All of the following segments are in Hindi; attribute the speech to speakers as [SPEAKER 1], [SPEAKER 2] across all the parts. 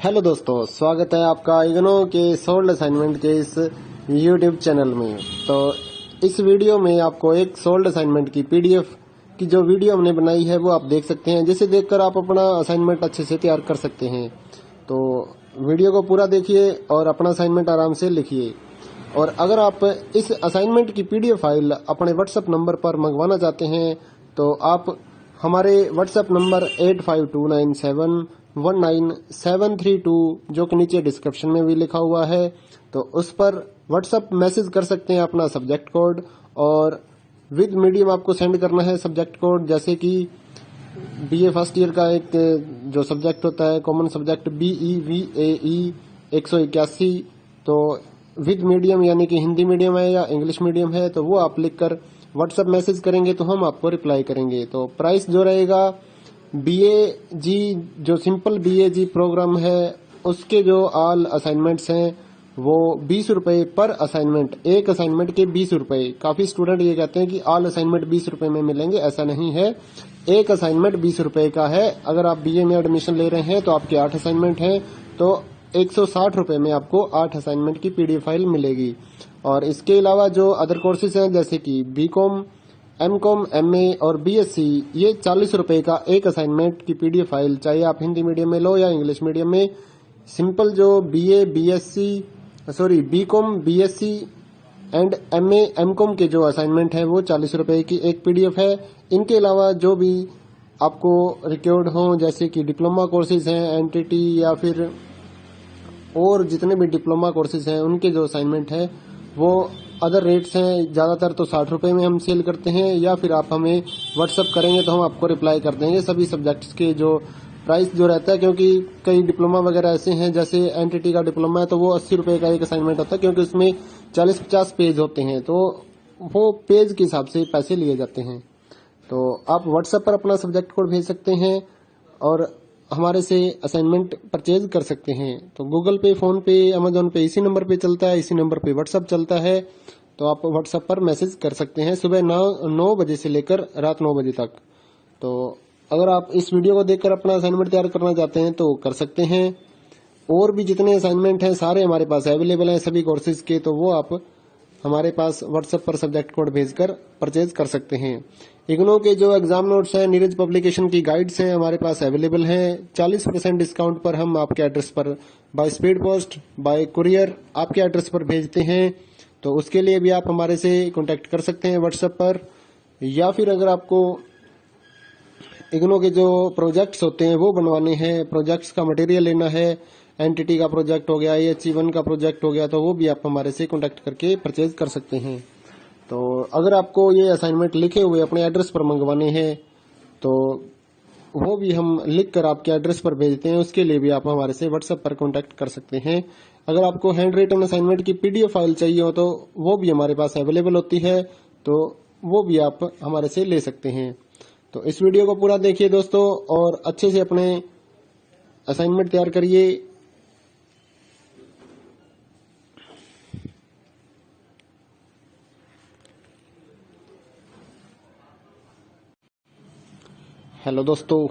[SPEAKER 1] हेलो दोस्तों, स्वागत है आपका इग्नो के सोल्ड असाइनमेंट के इस यूट्यूब चैनल में। तो इस वीडियो में आपको एक सोल्ड असाइनमेंट की पीडीएफ की जो वीडियो हमने बनाई है वो आप देख सकते हैं, जिसे देखकर आप अपना असाइनमेंट अच्छे से तैयार कर सकते हैं। तो वीडियो को पूरा देखिए और अपना असाइनमेंट आराम से लिखिए। और अगर आप इस असाइनमेंट की पीडीएफ फाइल अपने व्हाट्सएप नंबर पर मंगवाना चाहते हैं तो आप हमारे व्हाट्सएप नंबर 8529719732 जो कि नीचे डिस्क्रिप्शन में भी लिखा हुआ है, तो उस पर व्हाट्सएप मैसेज कर सकते हैं अपना सब्जेक्ट कोड, और विद मीडियम आपको सेंड करना है सब्जेक्ट कोड। जैसे कि बीए फर्स्ट ईयर का एक जो सब्जेक्ट होता है कॉमन सब्जेक्ट BEVAE 181, तो विद मीडियम यानी कि हिंदी मीडियम है या इंग्लिश मीडियम है, तो वो आप लिखकर व्हाट्सएप मैसेज करेंगे तो हम आपको रिप्लाई करेंगे। तो प्राइस जो रहेगा BAG जो सिंपल BAG प्रोग्राम है उसके जो ऑल असाइनमेंट्स हैं वो 20 रुपए पर असाइनमेंट, एक असाइनमेंट के 20 रुपए। काफी स्टूडेंट ये कहते हैं कि ऑल असाइनमेंट 20 रुपए में मिलेंगे, ऐसा नहीं है। एक असाइनमेंट 20 रुपए का है। अगर आप BA में एडमिशन ले रहे हैं तो आपके 8 असाइनमेंट हैं, तो 160 रुपए में आपको 8 असाइनमेंट की PDF फाइल मिलेगी। और इसके अलावा जो अदर कोर्सेज हैं जैसे कि BCom, MCom, MA और BSc, ये 40 रुपए का एक असाइनमेंट की PDF फाइल, चाहे आप हिंदी मीडियम में लो या इंग्लिश मीडियम में। सिंपल जो BCom, BSc and MA, MCom के जो असाइनमेंट है वो 40 रुपए की एक PDF है। इनके अलावा जो भी आपको रिक्वायर्ड हो जैसे कि डिप्लोमा कोर्सेज हैं, NTT या फिर और जितने भी डिप्लोमा कोर्सेज हैं उनके जो असाइनमेंट है वो अदर रेट्स हैं। ज्यादातर तो 60 रुपए में हम सेल करते हैं, या फिर आप हमें व्हाट्सअप करेंगे तो हम आपको रिप्लाई कर देंगे सभी सब्जेक्ट्स के जो प्राइस जो रहता है। क्योंकि कई डिप्लोमा वगैरह ऐसे हैं, जैसे NTT का डिप्लोमा है तो वो 80 रुपए का एक असाइनमेंट होता है, क्योंकि उसमें 40-50 पेज होते हैं, तो वो पेज के हिसाब से पैसे लिए जाते हैं। तो आप व्हाट्सएप पर अपना सब्जेक्ट कोड भेज सकते हैं और हमारे से असाइनमेंट परचेज कर सकते हैं। तो गूगल पे, फोन पे, अमेजोन पे इसी नंबर पे चलता है, इसी नंबर पे व्हाट्सएप चलता है। तो आप व्हाट्सएप पर मैसेज कर सकते हैं सुबह 9 बजे से लेकर रात 9 बजे तक। तो अगर आप इस वीडियो को देखकर अपना असाइनमेंट तैयार करना चाहते हैं तो कर सकते हैं। और भी जितने असाइनमेंट हैं सारे हमारे पास अवेलेबल हैं सभी कोर्सेज के, तो वो आप हमारे पास व्हाट्सएप पर सब्जेक्ट कोड भेजकर परचेज कर सकते हैं। इग्नो के जो एग्जाम नोट्स हैं, नीरज पब्लिकेशन की गाइड्स हैं हमारे पास अवेलेबल हैं। 40% डिस्काउंट पर हम आपके एड्रेस पर by speed post, bye courier आपके एड्रेस पर भेजते हैं। तो उसके लिए भी आप हमारे से कांटेक्ट कर सकते हैं व्हाट्सएप पर। या फिर अगर आपको इग्नो के जो प्रोजेक्ट्स होते हैं वो बनवाने हैं, प्रोजेक्ट्स का मटेरियल लेना है, NTT का प्रोजेक्ट हो गया, AHE1 का प्रोजेक्ट हो गया, तो वो भी आप हमारे से कांटेक्ट करके परचेज कर सकते हैं। तो अगर आपको ये असाइनमेंट लिखे हुए अपने एड्रेस पर मंगवाने हैं तो वो भी हम लिख कर आपके एड्रेस पर भेजते हैं, उसके लिए भी आप हमारे से व्हाट्सएप पर कांटेक्ट कर सकते हैं। अगर आपको हैंड रिटन असाइनमेंट की PDF फाइल चाहिए हो तो वो भी हमारे पास अवेलेबल होती है, तो वो भी आप हमारे से ले सकते हैं। तो इस वीडियो को पूरा देखिए दोस्तों और अच्छे से अपने असाइनमेंट तैयार करिए। हेलो दोस्तों,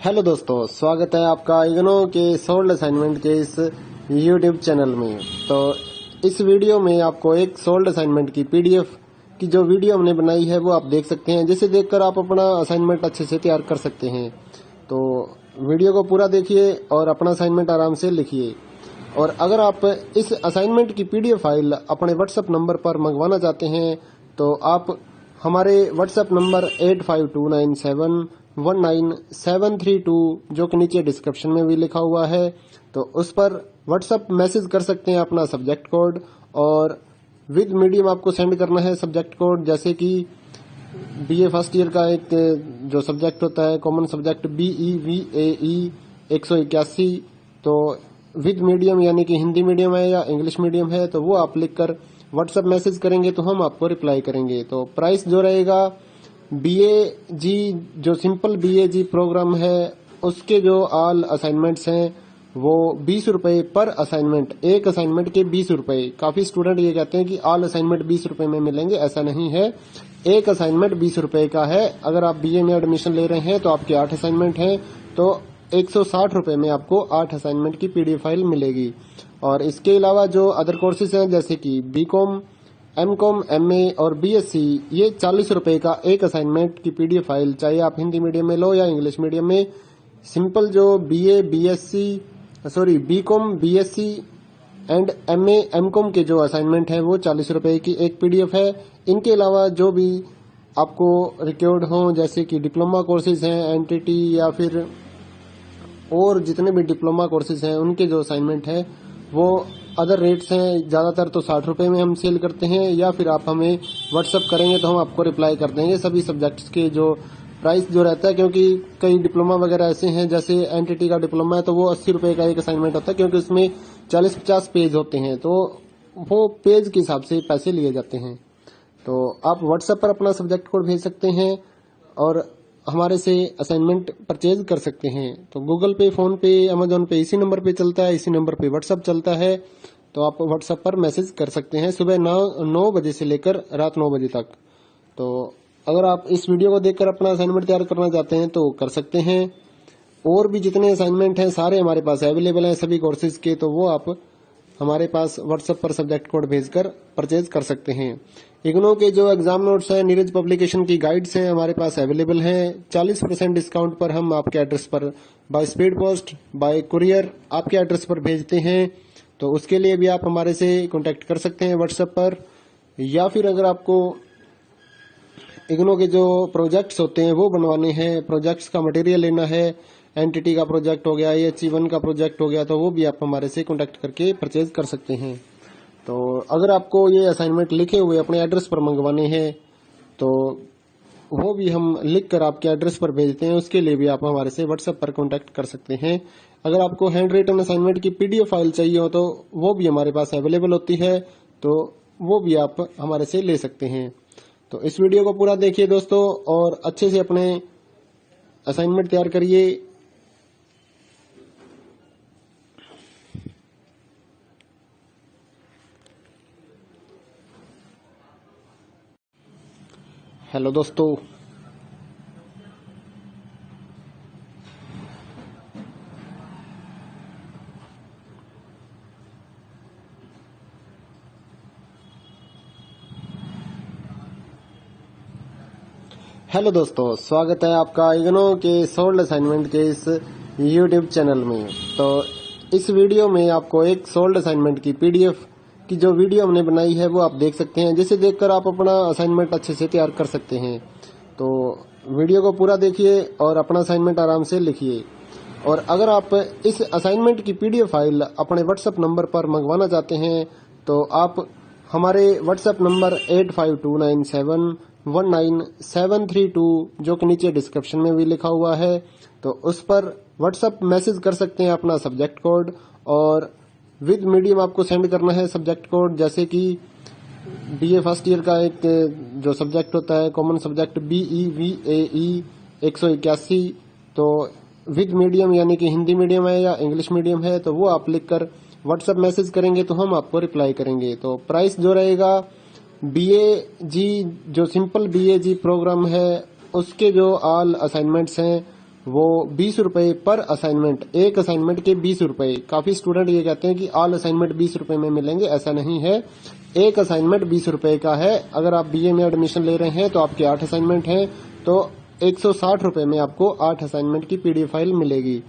[SPEAKER 1] हेलो दोस्तों, स्वागत है आपका इग्नो के सोल्ड असाइनमेंट के इस यूट्यूब चैनल में। तो इस वीडियो में आपको एक सोल्ड असाइनमेंट की PDF की जो वीडियो हमने बनाई है वो आप देख सकते हैं, जिसे देखकर आप अपना असाइनमेंट अच्छे से तैयार कर सकते हैं। तो वीडियो को पूरा देखिए और अपना असाइनमेंट आराम से लिखिए। और अगर आप इस असाइनमेंट की PDF फाइल अपने व्हाट्सएप नंबर पर मंगवाना चाहते हैं तो आप हमारे व्हाट्सएप नंबर 8529719732 जो कि नीचे डिस्क्रिप्शन में भी लिखा हुआ है, तो उस पर व्हाट्सएप मैसेज कर सकते हैं अपना सब्जेक्ट कोड, और विद मीडियम आपको सेंड करना है सब्जेक्ट कोड। जैसे कि BA फर्स्ट ईयर का एक जो सब्जेक्ट होता है कॉमन सब्जेक्ट BEVAE 181, तो विद मीडियम यानी कि हिंदी मीडियम है या इंग्लिश मीडियम है, तो वो आप लिखकर व्हाट्सएप मैसेज करेंगे तो हम आपको रिप्लाई करेंगे। तो प्राइस जो रहेगा BAG जो सिंपल BAG प्रोग्राम है उसके जो ऑल असाइनमेंट्स हैं वो 20 रुपए पर असाइनमेंट, एक असाइनमेंट के 20 रुपए। काफी स्टूडेंट ये कहते हैं कि ऑल असाइनमेंट 20 रुपए में मिलेंगे, ऐसा नहीं है। एक असाइनमेंट 20 रुपए का है। अगर आप बीए में एडमिशन ले रहे हैं तो आपके 8 असाइनमेंट हैं, तो 160 रुपए में आपको 8 असाइनमेंट की पीडीएफ फाइल मिलेगी। और इसके अलावा जो अदर कोर्सेज हैं जैसे कि बीकॉम, एमकॉम, एमए और बीएससी, ये 40 रुपए का एक असाइनमेंट की पीडीएफ फाइल, चाहे आप हिंदी मीडियम में लो या इंग्लिश मीडियम में। सिंपल जो BCom, BSc and MA, MCom के जो असाइनमेंट है वो 40 रुपए की एक पीडीएफ है। इनके अलावा जो भी आपको रिक्वायर्ड हो जैसे कि डिप्लोमा कोर्सेज हैं, एनटीटी या फिर और जितने भी डिप्लोमा कोर्सेज हैं उनके जो असाइनमेंट है वो अदर रेट्स हैं। ज्यादातर तो 60 रुपए में हम सेल करते हैं, या फिर आप हमें व्हाट्सअप करेंगे तो हम आपको रिप्लाई कर देंगे सभी सब्जेक्ट्स के जो प्राइस जो रहता है। क्योंकि कई डिप्लोमा वगैरह ऐसे हैं, जैसे एनटीटी का डिप्लोमा है तो वो 80 रुपए का एक असाइनमेंट होता है, क्योंकि उसमें 40-50 पेज होते हैं, तो वो पेज के हिसाब से पैसे लिए जाते हैं। तो आप व्हाट्सएप पर अपना सब्जेक्ट कोड भेज सकते हैं और हमारे से असाइनमेंट परचेज कर सकते हैं। तो गूगल पे, फोन पे, अमेजोन पे इसी नंबर पे चलता है, इसी नंबर पे व्हाट्सएप चलता है। तो आप व्हाट्सएप पर मैसेज कर सकते हैं सुबह 9 बजे से लेकर रात 9 बजे तक। तो अगर आप इस वीडियो को देखकर अपना असाइनमेंट तैयार करना चाहते हैं तो कर सकते हैं। और भी जितने असाइनमेंट हैं सारे हमारे पास अवेलेबल हैं सभी कोर्सेज के, तो वो आप हमारे पास व्हाट्सएप पर सब्जेक्ट कोड भेजकर परचेज कर सकते हैं। इग्नो के जो एग्जाम नोट्स हैं, नीरज पब्लिकेशन की गाइड्स हैं हमारे पास अवेलेबल हैं। 40% डिस्काउंट पर हम आपके एड्रेस पर by speed post, bye courier आपके एड्रेस पर भेजते हैं। तो उसके लिए भी आप हमारे से कांटेक्ट कर सकते हैं व्हाट्सएप पर। या फिर अगर आपको इग्नो के जो प्रोजेक्ट्स होते हैं वो बनवाने हैं, प्रोजेक्ट्स का मटेरियल लेना है, एनटीटी का प्रोजेक्ट हो गया, EHE1 का प्रोजेक्ट हो गया, तो वो भी आप हमारे से कांटेक्ट करके परचेज कर सकते हैं। तो अगर आपको ये असाइनमेंट लिखे हुए अपने एड्रेस पर मंगवाने हैं तो वो भी हम लिख कर आपके एड्रेस पर भेजते हैं, उसके लिए भी आप हमारे से व्हाट्सएप पर कांटेक्ट कर सकते हैं। अगर आपको हैंड रिटन असाइनमेंट की पीडीएफ फाइल चाहिए हो तो वो भी हमारे पास अवेलेबल होती है, तो वो भी आप हमारे से ले सकते हैं। तो इस वीडियो को पूरा देखिए दोस्तों और अच्छे से अपने असाइनमेंट तैयार करिए। हेलो दोस्तों, स्वागत है आपका इग्नो के सोल्ड असाइनमेंट के इस यूट्यूब चैनल में। तो इस वीडियो में आपको एक सोल्ड असाइनमेंट की पीडीएफ की जो वीडियो हमने बनाई है वो आप देख सकते हैं, जिसे देखकर आप अपना असाइनमेंट अच्छे से तैयार कर सकते हैं। तो वीडियो को पूरा देखिए और अपना असाइनमेंट आराम से लिखिए। और अगर आप इस असाइनमेंट की पीडीएफ फाइल अपने व्हाट्सएप नंबर पर मंगवाना चाहते हैं तो आप हमारे व्हाट्सएप नंबर 8529719732 जो कि नीचे डिस्क्रिप्शन में भी लिखा हुआ है, तो उस पर व्हाट्सएप मैसेज कर सकते हैं अपना सब्जेक्ट कोड, और विद मीडियम आपको सेंड करना है सब्जेक्ट कोड। जैसे कि बीए फर्स्ट ईयर का एक जो सब्जेक्ट होता है कॉमन सब्जेक्ट BEVAE 181, तो विद मीडियम यानी कि हिंदी मीडियम है या इंग्लिश मीडियम है, तो वो आप लिखकर व्हाट्सएप मैसेज करेंगे तो हम आपको रिप्लाई करेंगे। तो प्राइस जो रहेगा BAG जो सिंपल BAG प्रोग्राम है उसके जो ऑल असाइनमेंट्स हैं वो 20 रुपए पर असाइनमेंट, एक असाइनमेंट के 20 रुपए। काफी स्टूडेंट ये कहते हैं कि ऑल असाइनमेंट 20 रुपए में मिलेंगे, ऐसा नहीं है। एक असाइनमेंट 20 रुपए का है। अगर आप बीए में एडमिशन ले रहे हैं तो आपके 8 असाइनमेंट हैं, तो 160 रुपए में आपको 8 असाइनमेंट की पीडीएफ फाइल मिलेगी।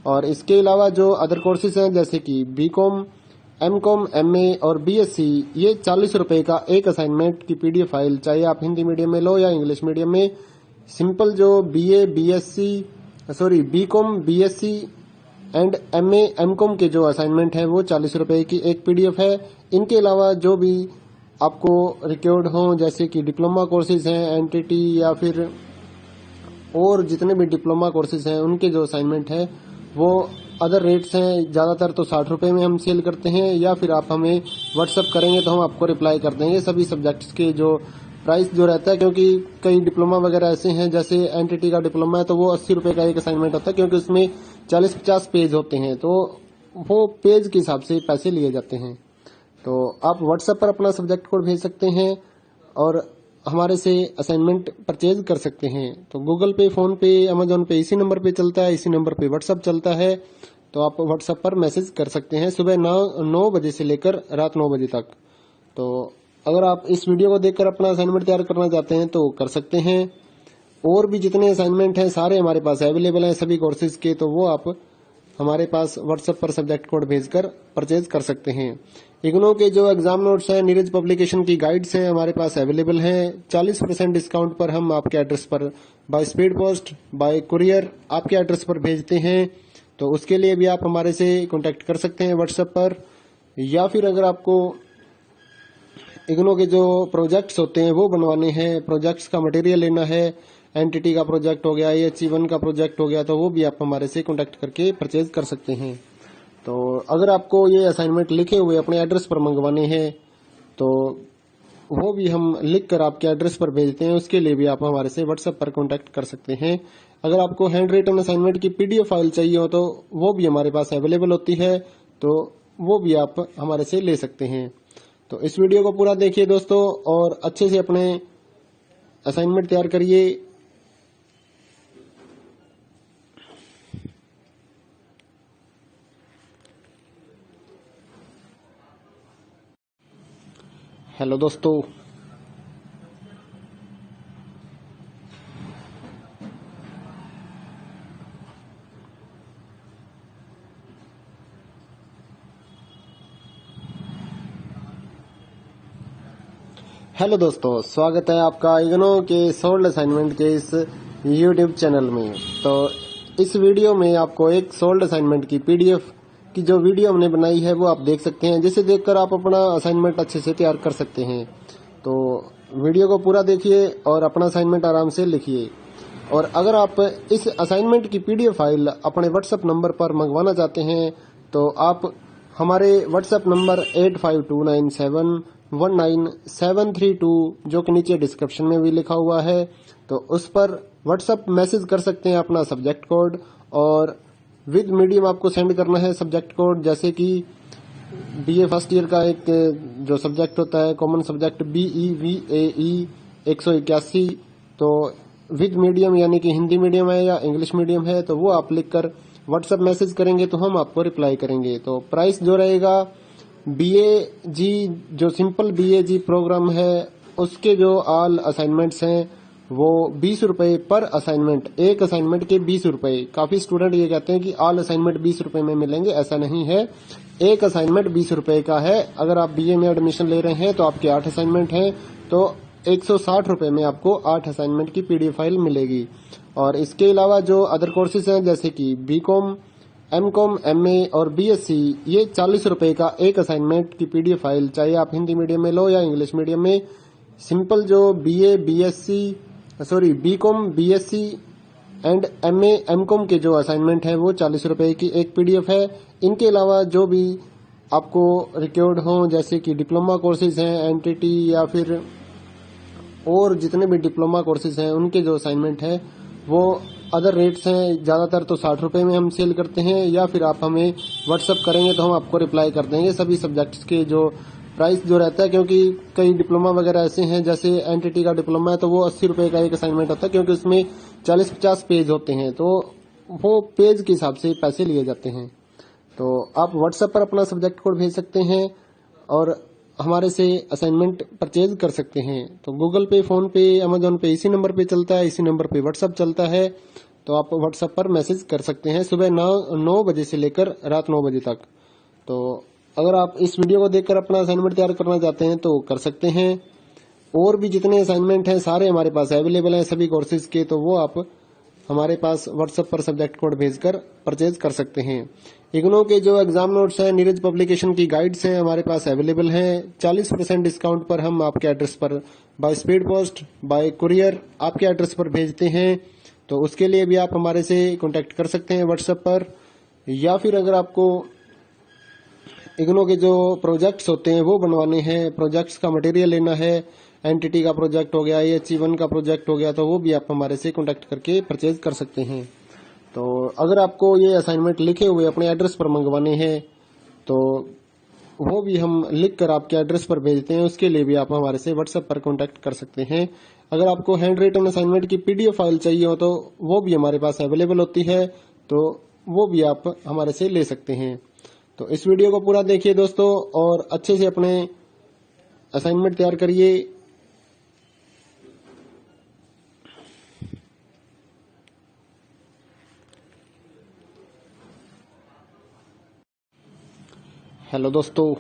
[SPEAKER 1] और इसके अलावा जो अदर कोर्सेज हैं जैसे कि बीकॉम, एमकॉम, एमए और बीएससी, ये 40 रुपए का एक असाइनमेंट की पीडीएफ फाइल, चाहे आप हिंदी मीडियम में लो या इंग्लिश मीडियम में। सिंपल जो BCom, BSc and MA, MCom के जो असाइनमेंट है वो 40 रुपए की एक पीडीएफ है। इनके अलावा जो भी आपको रिक्वायर्ड हो जैसे कि डिप्लोमा कोर्सेज हैं, एनटीटी या फिर और जितने भी डिप्लोमा कोर्सेज हैं उनके जो असाइनमेंट है वो अदर रेट्स हैं। ज्यादातर तो 60 रुपए में हम सेल करते हैं, या फिर आप हमें व्हाट्सएप करेंगे तो हम आपको रिप्लाई कर देंगे सभी सब्जेक्ट्स के जो प्राइस जो रहता है। क्योंकि कई डिप्लोमा वगैरह ऐसे हैं, जैसे एनटीटी का डिप्लोमा है तो वो 80 रुपए का एक असाइनमेंट होता है, क्योंकि उसमें 40-50 पेज होते हैं, तो वो पेज के हिसाब से पैसे लिए जाते हैं। तो आप व्हाट्सएप पर अपना सब्जेक्ट कोड भेज सकते हैं और हमारे से असाइनमेंट परचेज कर सकते हैं। तो गूगल पे, फोन पे, अमेजोन पे इसी नंबर पे चलता है, इसी नंबर पे व्हाट्सएप चलता है। तो आप व्हाट्सएप पर मैसेज कर सकते हैं सुबह 9 बजे से लेकर रात 9 बजे तक। तो अगर आप इस वीडियो को देखकर अपना असाइनमेंट तैयार करना चाहते हैं तो कर सकते हैं। और भी जितने असाइनमेंट हैं सारे हमारे पास अवेलेबल हैं सभी कोर्सेज के, तो वो आप हमारे पास व्हाट्सएप पर सब्जेक्ट कोड भेजकर परचेज कर सकते हैं। इग्नो के जो एग्जाम नोट्स हैं, नीरज पब्लिकेशन की गाइड्स हैं हमारे पास अवेलेबल हैं। 40% डिस्काउंट पर हम आपके एड्रेस पर by speed post, bye courier आपके एड्रेस पर भेजते हैं। तो उसके लिए भी आप हमारे से कांटेक्ट कर सकते हैं व्हाट्सएप पर। या फिर अगर आपको इग्नो के जो प्रोजेक्ट्स होते हैं वो बनवाने हैं, प्रोजेक्ट्स का मटेरियल लेना है, एनटीटी का प्रोजेक्ट हो गया, AHE1 का प्रोजेक्ट हो गया, तो वो भी आप हमारे से कांटेक्ट करके परचेज कर सकते हैं। तो अगर आपको ये असाइनमेंट लिखे हुए अपने एड्रेस पर मंगवाने हैं तो वो भी हम लिख कर आपके एड्रेस पर भेजते हैं। उसके लिए भी आप हमारे से व्हाट्सएप पर कांटेक्ट कर सकते हैं। अगर आपको हैंड रिटन असाइनमेंट की PDF फाइल चाहिए हो तो वो भी हमारे पास अवेलेबल होती है, तो वो भी आप हमारे से ले सकते हैं। तो इस वीडियो को पूरा देखिए दोस्तों और अच्छे से अपने असाइनमेंट तैयार करिए। हेलो दोस्तों, स्वागत है आपका इग्नो के सोल्ड असाइनमेंट के इस YouTube चैनल में। तो इस वीडियो में आपको एक सोल्ड असाइनमेंट की PDF की जो वीडियो हमने बनाई है वो आप देख सकते हैं, जिसे देखकर आप अपना असाइनमेंट अच्छे से तैयार कर सकते हैं। तो वीडियो को पूरा देखिए और अपना असाइनमेंट आराम से लिखिए। और अगर आप इस असाइनमेंट की PDF फाइल अपने व्हाट्सएप नंबर पर मंगवाना चाहते हैं तो आप हमारे व्हाट्सएप नंबर 8529719732 जो कि नीचे डिस्क्रिप्शन में भी लिखा हुआ है, तो उस पर व्हाट्सएप मैसेज कर सकते हैं अपना सब्जेक्ट कोड। और विद मीडियम आपको सेंड करना है सब्जेक्ट कोड, जैसे कि BA फर्स्ट ईयर का एक जो सब्जेक्ट होता है कॉमन सब्जेक्ट BEVAE 181, तो विद मीडियम यानी कि हिंदी मीडियम है या इंग्लिश मीडियम है, तो वो आप लिखकर व्हाट्सएप मैसेज करेंगे तो हम आपको रिप्लाई करेंगे। तो प्राइस जो रहेगा BAG जो सिंपल BAG प्रोग्राम है उसके जो ऑल असाइनमेंट्स हैं वो 20 रुपए पर असाइनमेंट, एक असाइनमेंट के 20 रुपए। काफी स्टूडेंट ये कहते हैं कि ऑल असाइनमेंट 20 रुपए में मिलेंगे, ऐसा नहीं है। एक असाइनमेंट 20 रुपए का है। अगर आप BA में एडमिशन ले रहे हैं तो आपके 8 असाइनमेंट हैं, तो 160 रुपए में आपको 8 असाइनमेंट की PDF फाइल मिलेगी। और इसके अलावा जो अदर कोर्सेज हैं जैसे कि BCom, MCom, MA और BSc, ये 40 रुपए का एक असाइनमेंट की PDF फाइल, चाहे आप हिंदी मीडियम में लो या इंग्लिश मीडियम में। सिंपल जो BCom, BSc and MA, MCom के जो असाइनमेंट है वो 40 रुपए की एक PDF है। इनके अलावा जो भी आपको रिक्वायर्ड हो जैसे कि डिप्लोमा कोर्सेज हैं, NTT या फिर और जितने भी डिप्लोमा कोर्सेज हैं उनके जो असाइनमेंट है वो अदर रेट्स हैं। ज्यादातर तो 60 रुपए में हम सेल करते हैं, या फिर आप हमें व्हाट्सएप करेंगे तो हम आपको रिप्लाई कर देंगे सभी सब्जेक्ट्स के जो प्राइस जो रहता है। क्योंकि कई डिप्लोमा वगैरह ऐसे हैं, जैसे NTT का डिप्लोमा है तो वो 80 रुपए का एक असाइनमेंट होता है, क्योंकि उसमें 40-50 पेज होते हैं, तो वो पेज के हिसाब से पैसे लिए जाते हैं। तो आप व्हाट्सएप पर अपना सब्जेक्ट कोड भेज सकते हैं और हमारे से असाइनमेंट परचेज कर सकते हैं। तो गूगल पे, फोन पे, अमेजोन पे इसी नंबर पे चलता है, इसी नंबर पे व्हाट्सएप चलता है। तो आप व्हाट्सएप पर मैसेज कर सकते हैं सुबह 9 बजे से लेकर रात 9 बजे तक। तो अगर आप इस वीडियो को देखकर अपना असाइनमेंट तैयार करना चाहते हैं तो कर सकते हैं। और भी जितने असाइनमेंट हैं सारे हमारे पास अवेलेबल हैं सभी कोर्सेज के, तो वो आप हमारे पास व्हाट्सएप पर सब्जेक्ट कोड भेजकर परचेज कर सकते हैं। इग्नो के जो एग्जाम नोट्स हैं, नीरज पब्लिकेशन की गाइड्स हैं हमारे पास अवेलेबल हैं। 40% डिस्काउंट पर हम आपके एड्रेस पर by speed post, bye courier आपके एड्रेस पर भेजते हैं। तो उसके लिए भी आप हमारे से कांटेक्ट कर सकते हैं व्हाट्सएप पर। या फिर अगर आपको इग्नो के जो प्रोजेक्ट्स होते हैं वो बनवाने हैं, प्रोजेक्ट्स का मटेरियल लेना है, एनटीटी का प्रोजेक्ट हो गया, AHE1 का प्रोजेक्ट हो गया, तो वो भी आप हमारे से कांटेक्ट करके परचेज कर सकते हैं। तो अगर आपको ये असाइनमेंट लिखे हुए अपने एड्रेस पर मंगवाने हैं तो वो भी हम लिख कर आपके एड्रेस पर भेजते हैं। उसके लिए भी आप हमारे से व्हाट्सएप पर कांटेक्ट कर सकते हैं। अगर आपको हैंड रिटन असाइनमेंट की पीडीएफ फाइल चाहिए हो तो वो भी हमारे पास अवेलेबल होती है, तो वो भी आप हमारे से ले सकते हैं। तो इस वीडियो को पूरा देखिए दोस्तों और अच्छे से अपने असाइनमेंट तैयार करिए। हेलो दोस्तों,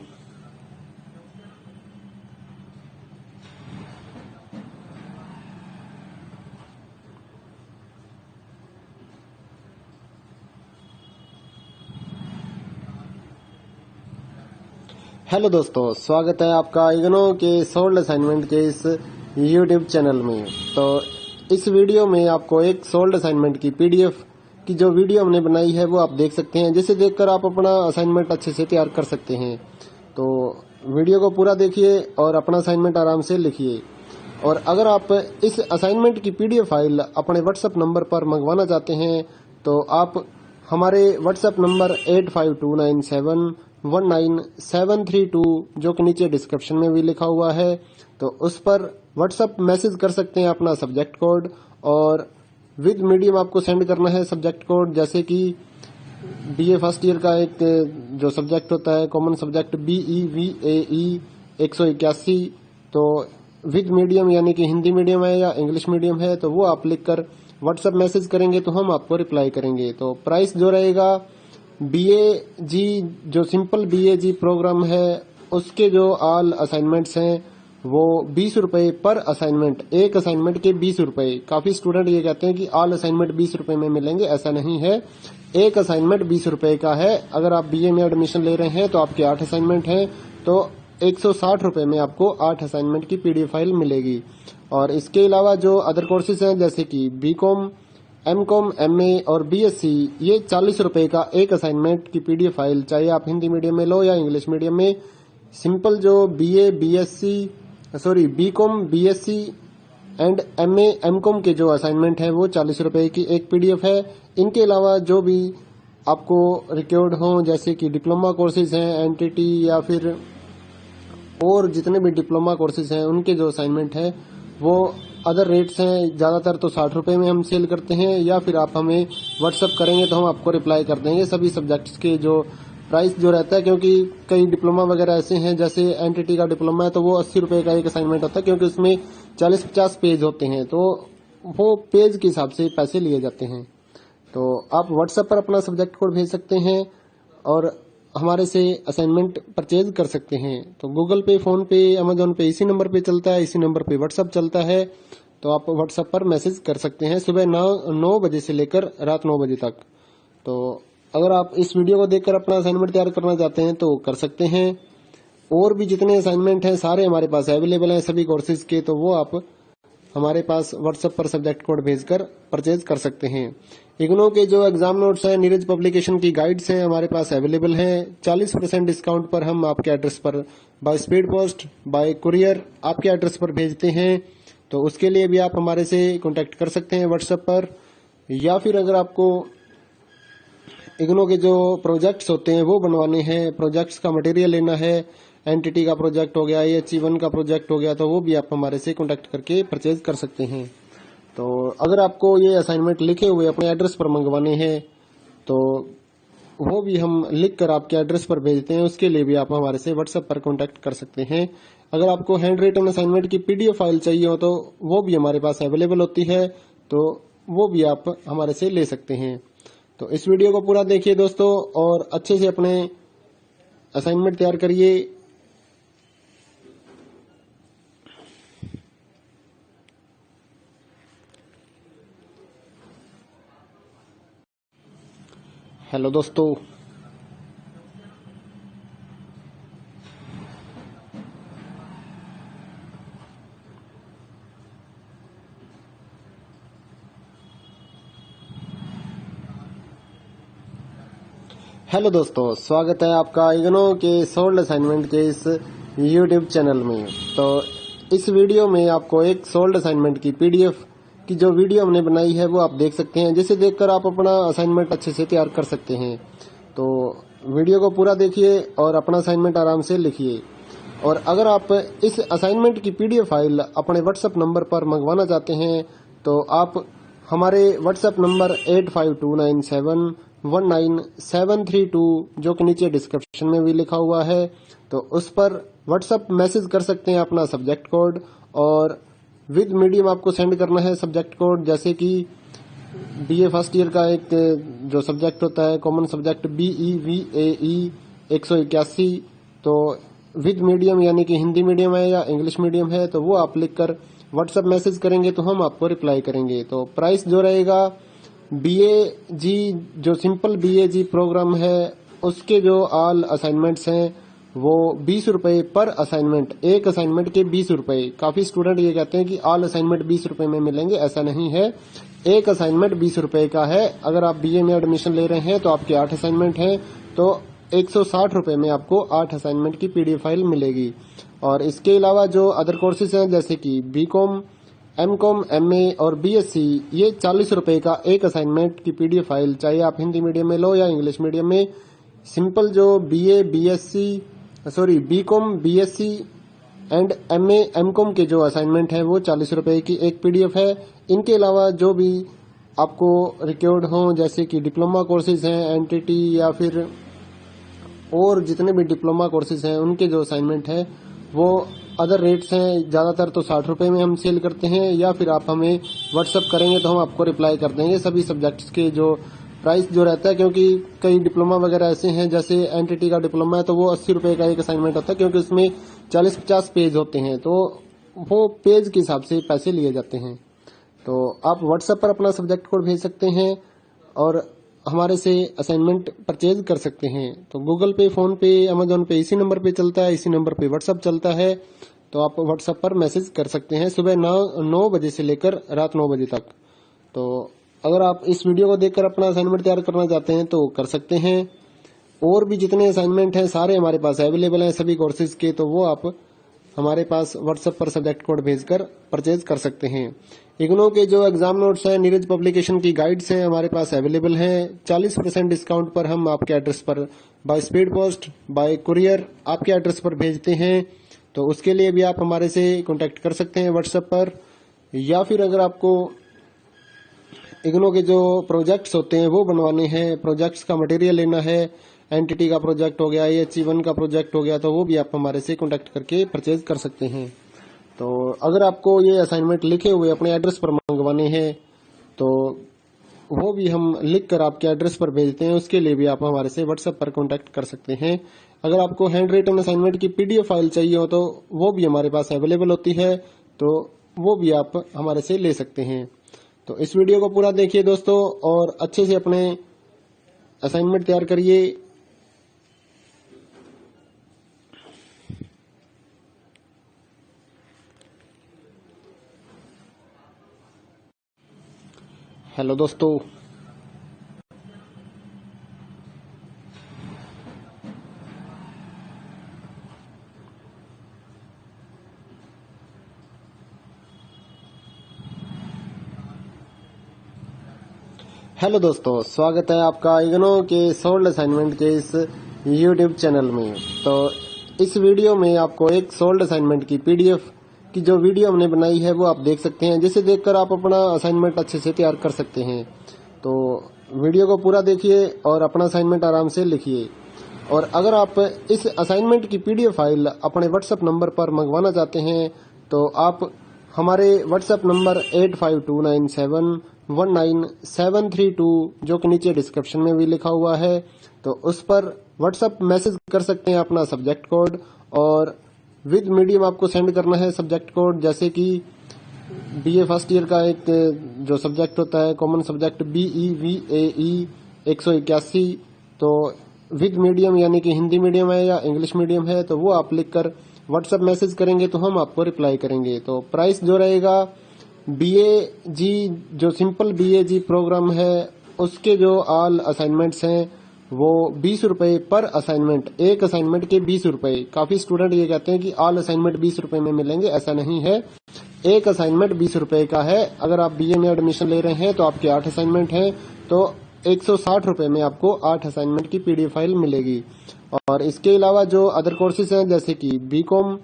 [SPEAKER 1] स्वागत है आपका इग्नो के सोल्ड असाइनमेंट के इस यूट्यूब चैनल में। तो इस वीडियो में आपको एक सोल्ड असाइनमेंट की पीडीएफ की जो वीडियो हमने बनाई है वो आप देख सकते हैं, जिसे देखकर आप अपना असाइनमेंट अच्छे से तैयार कर सकते हैं। तो वीडियो को पूरा देखिए और अपना असाइनमेंट आराम से लिखिए। और अगर आप इस असाइनमेंट की पीडीएफ फाइल अपने व्हाट्सएप नंबर पर मंगवाना चाहते हैं तो आप हमारे व्हाट्सएप नंबर 8529719732 जो कि नीचे डिस्क्रिप्शन में भी लिखा हुआ है, तो उस पर व्हाट्सएप मैसेज कर सकते हैं अपना सब्जेक्ट कोड, और विद मीडियम आपको सेंड करना है सब्जेक्ट कोड। जैसे कि बीए फर्स्ट ईयर का एक जो सब्जेक्ट होता है कॉमन सब्जेक्ट BEVAE 181, तो विद मीडियम यानी कि हिंदी मीडियम है या इंग्लिश मीडियम है तो वो आप लिखकर व्हाट्सएप मैसेज करेंगे तो हम आपको रिप्लाई करेंगे। तो प्राइस जो रहेगा BAG जो सिंपल BAG प्रोग्राम है उसके जो ऑल असाइनमेंट्स हैं वो 20 रुपए पर असाइनमेंट, एक असाइनमेंट के 20 रुपए। काफी स्टूडेंट ये कहते हैं कि ऑल असाइनमेंट 20 रुपए में मिलेंगे, ऐसा नहीं है। एक असाइनमेंट 20 रुपए का है। अगर आप BA में एडमिशन ले रहे हैं तो आपके 8 असाइनमेंट हैं तो 160 रुपए में आपको 8 असाइनमेंट की पीडीएफ फाइल मिलेगी। और इसके अलावा जो अदर कोर्सेज हैं जैसे कि BCom, MCom, MA और BSc, ये 40 रुपए का एक असाइनमेंट की पीडीएफ फाइल, चाहे आप हिंदी मीडियम में लो या इंग्लिश मीडियम में। सिंपल जो BCom, BSc and MA, MCom के जो असाइनमेंट है वो 40 रुपए की एक पीडीएफ है। इनके अलावा जो भी आपको रिक्वायर्ड हो जैसे कि डिप्लोमा कोर्सेज हैं, NTT या फिर और जितने भी डिप्लोमा कोर्सेज हैं उनके जो असाइनमेंट है वो अदर रेट्स हैं। ज्यादातर तो 60 रुपए में हम सेल करते हैं, या फिर आप हमें व्हाट्सएप करेंगे तो हम आपको रिप्लाई कर देंगे सभी सब्जेक्ट्स के जो प्राइस जो रहता है। क्योंकि कई डिप्लोमा वगैरह ऐसे हैं, जैसे NTT का डिप्लोमा है तो वो 80 रुपए का एक असाइनमेंट होता है, क्योंकि उसमें 40-50 पेज होते हैं तो वो पेज के हिसाब से पैसे लिए जाते हैं। तो आप व्हाट्सएप पर अपना सब्जेक्ट कोड भेज सकते हैं और हमारे से असाइनमेंट परचेज कर सकते हैं। तो गूगल पे, फोन पे, अमेजोन पे इसी नंबर पे चलता है, इसी नंबर पे व्हाट्सएप चलता है। तो आप व्हाट्सएप पर मैसेज कर सकते हैं सुबह 9 बजे से लेकर रात 9 बजे तक। तो अगर आप इस वीडियो को देखकर अपना असाइनमेंट तैयार करना चाहते हैं तो कर सकते हैं। और भी जितने असाइनमेंट हैं सारे हमारे पास अवेलेबल हैं सभी कोर्सेज के, तो वो आप हमारे पास व्हाट्सएप पर सब्जेक्ट कोड भेजकर परचेज कर सकते हैं। इग्नो के जो एग्जाम नोट्स हैं, नीरज पब्लिकेशन की गाइड्स हैं हमारे पास अवेलेबल हैं। 40% डिस्काउंट पर हम आपके एड्रेस पर by speed post, bye courier आपके एड्रेस पर भेजते हैं। तो उसके लिए भी आप हमारे से कांटेक्ट कर सकते हैं व्हाट्सएप पर। या फिर अगर आपको इग्नो के जो प्रोजेक्ट्स होते हैं वो बनवाने हैं, प्रोजेक्ट्स का मटेरियल लेना है, NTT का प्रोजेक्ट हो गया, AHE1 का प्रोजेक्ट हो गया, तो वो भी आप हमारे से कांटेक्ट करके परचेज कर सकते हैं। तो अगर आपको ये असाइनमेंट लिखे हुए अपने एड्रेस पर मंगवाने हैं तो वो भी हम लिख कर आपके एड्रेस पर भेजते हैं। उसके लिए भी आप हमारे से व्हाट्सएप पर कांटेक्ट कर सकते हैं। अगर आपको हैंड रिटन असाइनमेंट की पीडीएफ फाइल चाहिए हो तो वो भी हमारे पास अवेलेबल होती है, तो वो भी आप हमारे से ले सकते हैं। तो इस वीडियो को पूरा देखिए दोस्तों और अच्छे से अपने असाइनमेंट तैयार करिए। हेलो दोस्तों, स्वागत है आपका इग्नो के सोल्ड असाइनमेंट के इस यूट्यूब चैनल में। तो इस वीडियो में आपको एक सोल्ड असाइनमेंट की पीडीएफ की जो वीडियो हमने बनाई है वो आप देख सकते हैं, जिसे देखकर आप अपना असाइनमेंट अच्छे से तैयार कर सकते हैं। तो वीडियो को पूरा देखिए और अपना असाइनमेंट आराम से लिखिए। और अगर आप इस असाइनमेंट की पीडीएफ फाइल अपने व्हाट्सएप नंबर पर मंगवाना चाहते हैं तो आप हमारे व्हाट्सएप नंबर 8529719732 जो कि नीचे डिस्क्रिप्शन में भी लिखा हुआ है, तो उस पर व्हाट्सएप मैसेज कर सकते हैं अपना सब्जेक्ट कोड, और विद मीडियम आपको सेंड करना है सब्जेक्ट कोड। जैसे कि बीए फर्स्ट ईयर का एक जो सब्जेक्ट होता है कॉमन सब्जेक्ट BEVAE 181, तो विद मीडियम यानी कि हिंदी मीडियम है या इंग्लिश मीडियम है, तो वो आप लिखकर व्हाट्सएप मैसेज करेंगे तो हम आपको रिप्लाई करेंगे। तो प्राइस जो रहेगा BAG जो सिंपल BAG प्रोग्राम है उसके जो ऑल असाइनमेंट्स हैं वो 20 रुपए पर असाइनमेंट, एक असाइनमेंट के 20 रुपए। काफी स्टूडेंट ये कहते हैं कि ऑल असाइनमेंट 20 रुपए में मिलेंगे, ऐसा नहीं है। एक असाइनमेंट 20 रुपए का है। अगर आप BA में एडमिशन ले रहे हैं तो आपके 8 असाइनमेंट हैं, तो 160 रुपए में आपको 8 असाइनमेंट की पीडीएफ फाइल मिलेगी। और इसके अलावा जो अदर कोर्सेज हैं जैसे कि BCom, MCom, MA और BSc, ये 40 रुपए का एक असाइनमेंट की पीडीएफ फाइल, चाहे आप हिंदी मीडियम में लो या इंग्लिश मीडियम में। सिंपल जो BCom, BSc and MA, MCom के जो असाइनमेंट है वो 40 रुपए की एक पीडीएफ है। इनके अलावा जो भी आपको रिक्वायर्ड हो जैसे कि डिप्लोमा कोर्सेज हैं, एनटीटी या फिर और जितने भी डिप्लोमा कोर्सेज हैं उनके जो असाइनमेंट है वो अदर रेट्स हैं। ज्यादातर तो 60 रुपए में हम सेल करते हैं, या फिर आप हमें व्हाट्सअप करेंगे तो हम आपको रिप्लाई कर देंगे सभी सब्जेक्ट्स के जो प्राइस जो रहता है। क्योंकि कई डिप्लोमा वगैरह ऐसे हैं, जैसे एनटीटी का डिप्लोमा है तो वो 80 रुपए का एक असाइनमेंट होता है, क्योंकि उसमें 40-50 पेज होते हैं, तो वो पेज के हिसाब से पैसे लिए जाते हैं। तो आप व्हाट्सएप पर अपना सब्जेक्ट कोड भेज सकते हैं और हमारे से असाइनमेंट परचेज कर सकते हैं। तो गूगल पे, फोन पे, अमेजोन पे इसी नंबर पे चलता है, इसी नंबर पे व्हाट्सएप चलता है। तो आप व्हाट्सएप पर मैसेज कर सकते हैं सुबह 9 बजे से लेकर रात 9 बजे तक। तो अगर आप इस वीडियो को देखकर अपना असाइनमेंट तैयार करना चाहते हैं तो कर सकते हैं। और भी जितने असाइनमेंट हैं सारे हमारे पास अवेलेबल हैं सभी कोर्सेज के, तो वो आप हमारे पास व्हाट्सएप पर सब्जेक्ट कोड भेजकर परचेज कर सकते हैं। इग्नो के जो एग्जाम नोट्स हैं, नीरज पब्लिकेशन की गाइड्स हैं हमारे पास अवेलेबल हैं। 40% डिस्काउंट पर हम आपके एड्रेस पर by speed post, bye courier आपके एड्रेस पर भेजते हैं। तो उसके लिए भी आप हमारे से कांटेक्ट कर सकते हैं व्हाट्सएप पर। या फिर अगर आपको इग्नो के जो प्रोजेक्ट्स होते हैं वो बनवाने हैं, प्रोजेक्ट्स का मटेरियल लेना है, एनटीटी का प्रोजेक्ट हो गया, AHE1 का प्रोजेक्ट हो गया, तो वो भी आप हमारे से कांटेक्ट करके परचेज कर सकते हैं। तो अगर आपको ये असाइनमेंट लिखे हुए अपने एड्रेस पर मंगवाने हैं तो वो भी हम लिख कर आपके एड्रेस पर भेजते हैं, उसके लिए भी आप हमारे से व्हाट्सएप पर कांटेक्ट कर सकते हैं। अगर आपको हैंड रिटन असाइनमेंट की पीडीएफ फाइल चाहिए हो तो वो भी हमारे पास अवेलेबल होती है, तो वो भी आप हमारे से ले सकते हैं। तो इस वीडियो को पूरा देखिए दोस्तों और अच्छे से अपने असाइनमेंट तैयार करिए। हेलो दोस्तों, स्वागत है आपका इग्नो के सोल्ड असाइनमेंट के इस यूट्यूब चैनल में। तो इस वीडियो में आपको एक सोल्ड असाइनमेंट की पीडीएफ की जो वीडियो हमने बनाई है वो आप देख सकते हैं, जिसे देखकर आप अपना असाइनमेंट अच्छे से तैयार कर सकते हैं। तो वीडियो को पूरा देखिए और अपना असाइनमेंट आराम से लिखिए। और अगर आप इस असाइनमेंट की पीडीएफ फाइल अपने व्हाट्सएप नंबर पर मंगवाना चाहते हैं तो आप हमारे व्हाट्सएप नंबर 8529719732 जो कि नीचे डिस्क्रिप्शन में भी लिखा हुआ है, तो उस पर व्हाट्सएप मैसेज कर सकते हैं अपना सब्जेक्ट कोड, और विद मीडियम आपको सेंड करना है सब्जेक्ट कोड। जैसे कि BA फर्स्ट ईयर का एक जो सब्जेक्ट होता है कॉमन सब्जेक्ट BEVAE 181, तो विद मीडियम यानी कि हिंदी मीडियम है या इंग्लिश मीडियम है, तो वो आप लिखकर व्हाट्सएप मैसेज करेंगे तो हम आपको रिप्लाई करेंगे। तो प्राइस जो रहेगा BAG जो सिंपल BAG प्रोग्राम है उसके जो ऑल असाइनमेंट्स हैं वो 20 रुपए पर असाइनमेंट, एक असाइनमेंट के 20 रुपए। काफी स्टूडेंट ये कहते हैं कि ऑल असाइनमेंट 20 रुपए में मिलेंगे, ऐसा नहीं है। एक असाइनमेंट 20 रुपए का है। अगर आप बीए में एडमिशन ले रहे हैं तो आपके 8 असाइनमेंट हैं, तो 160 रुपए में आपको 8 असाइनमेंट की पीडीएफ फाइल मिलेगी। और इसके अलावा जो अदर कोर्सेज हैं जैसे कि बीकॉम,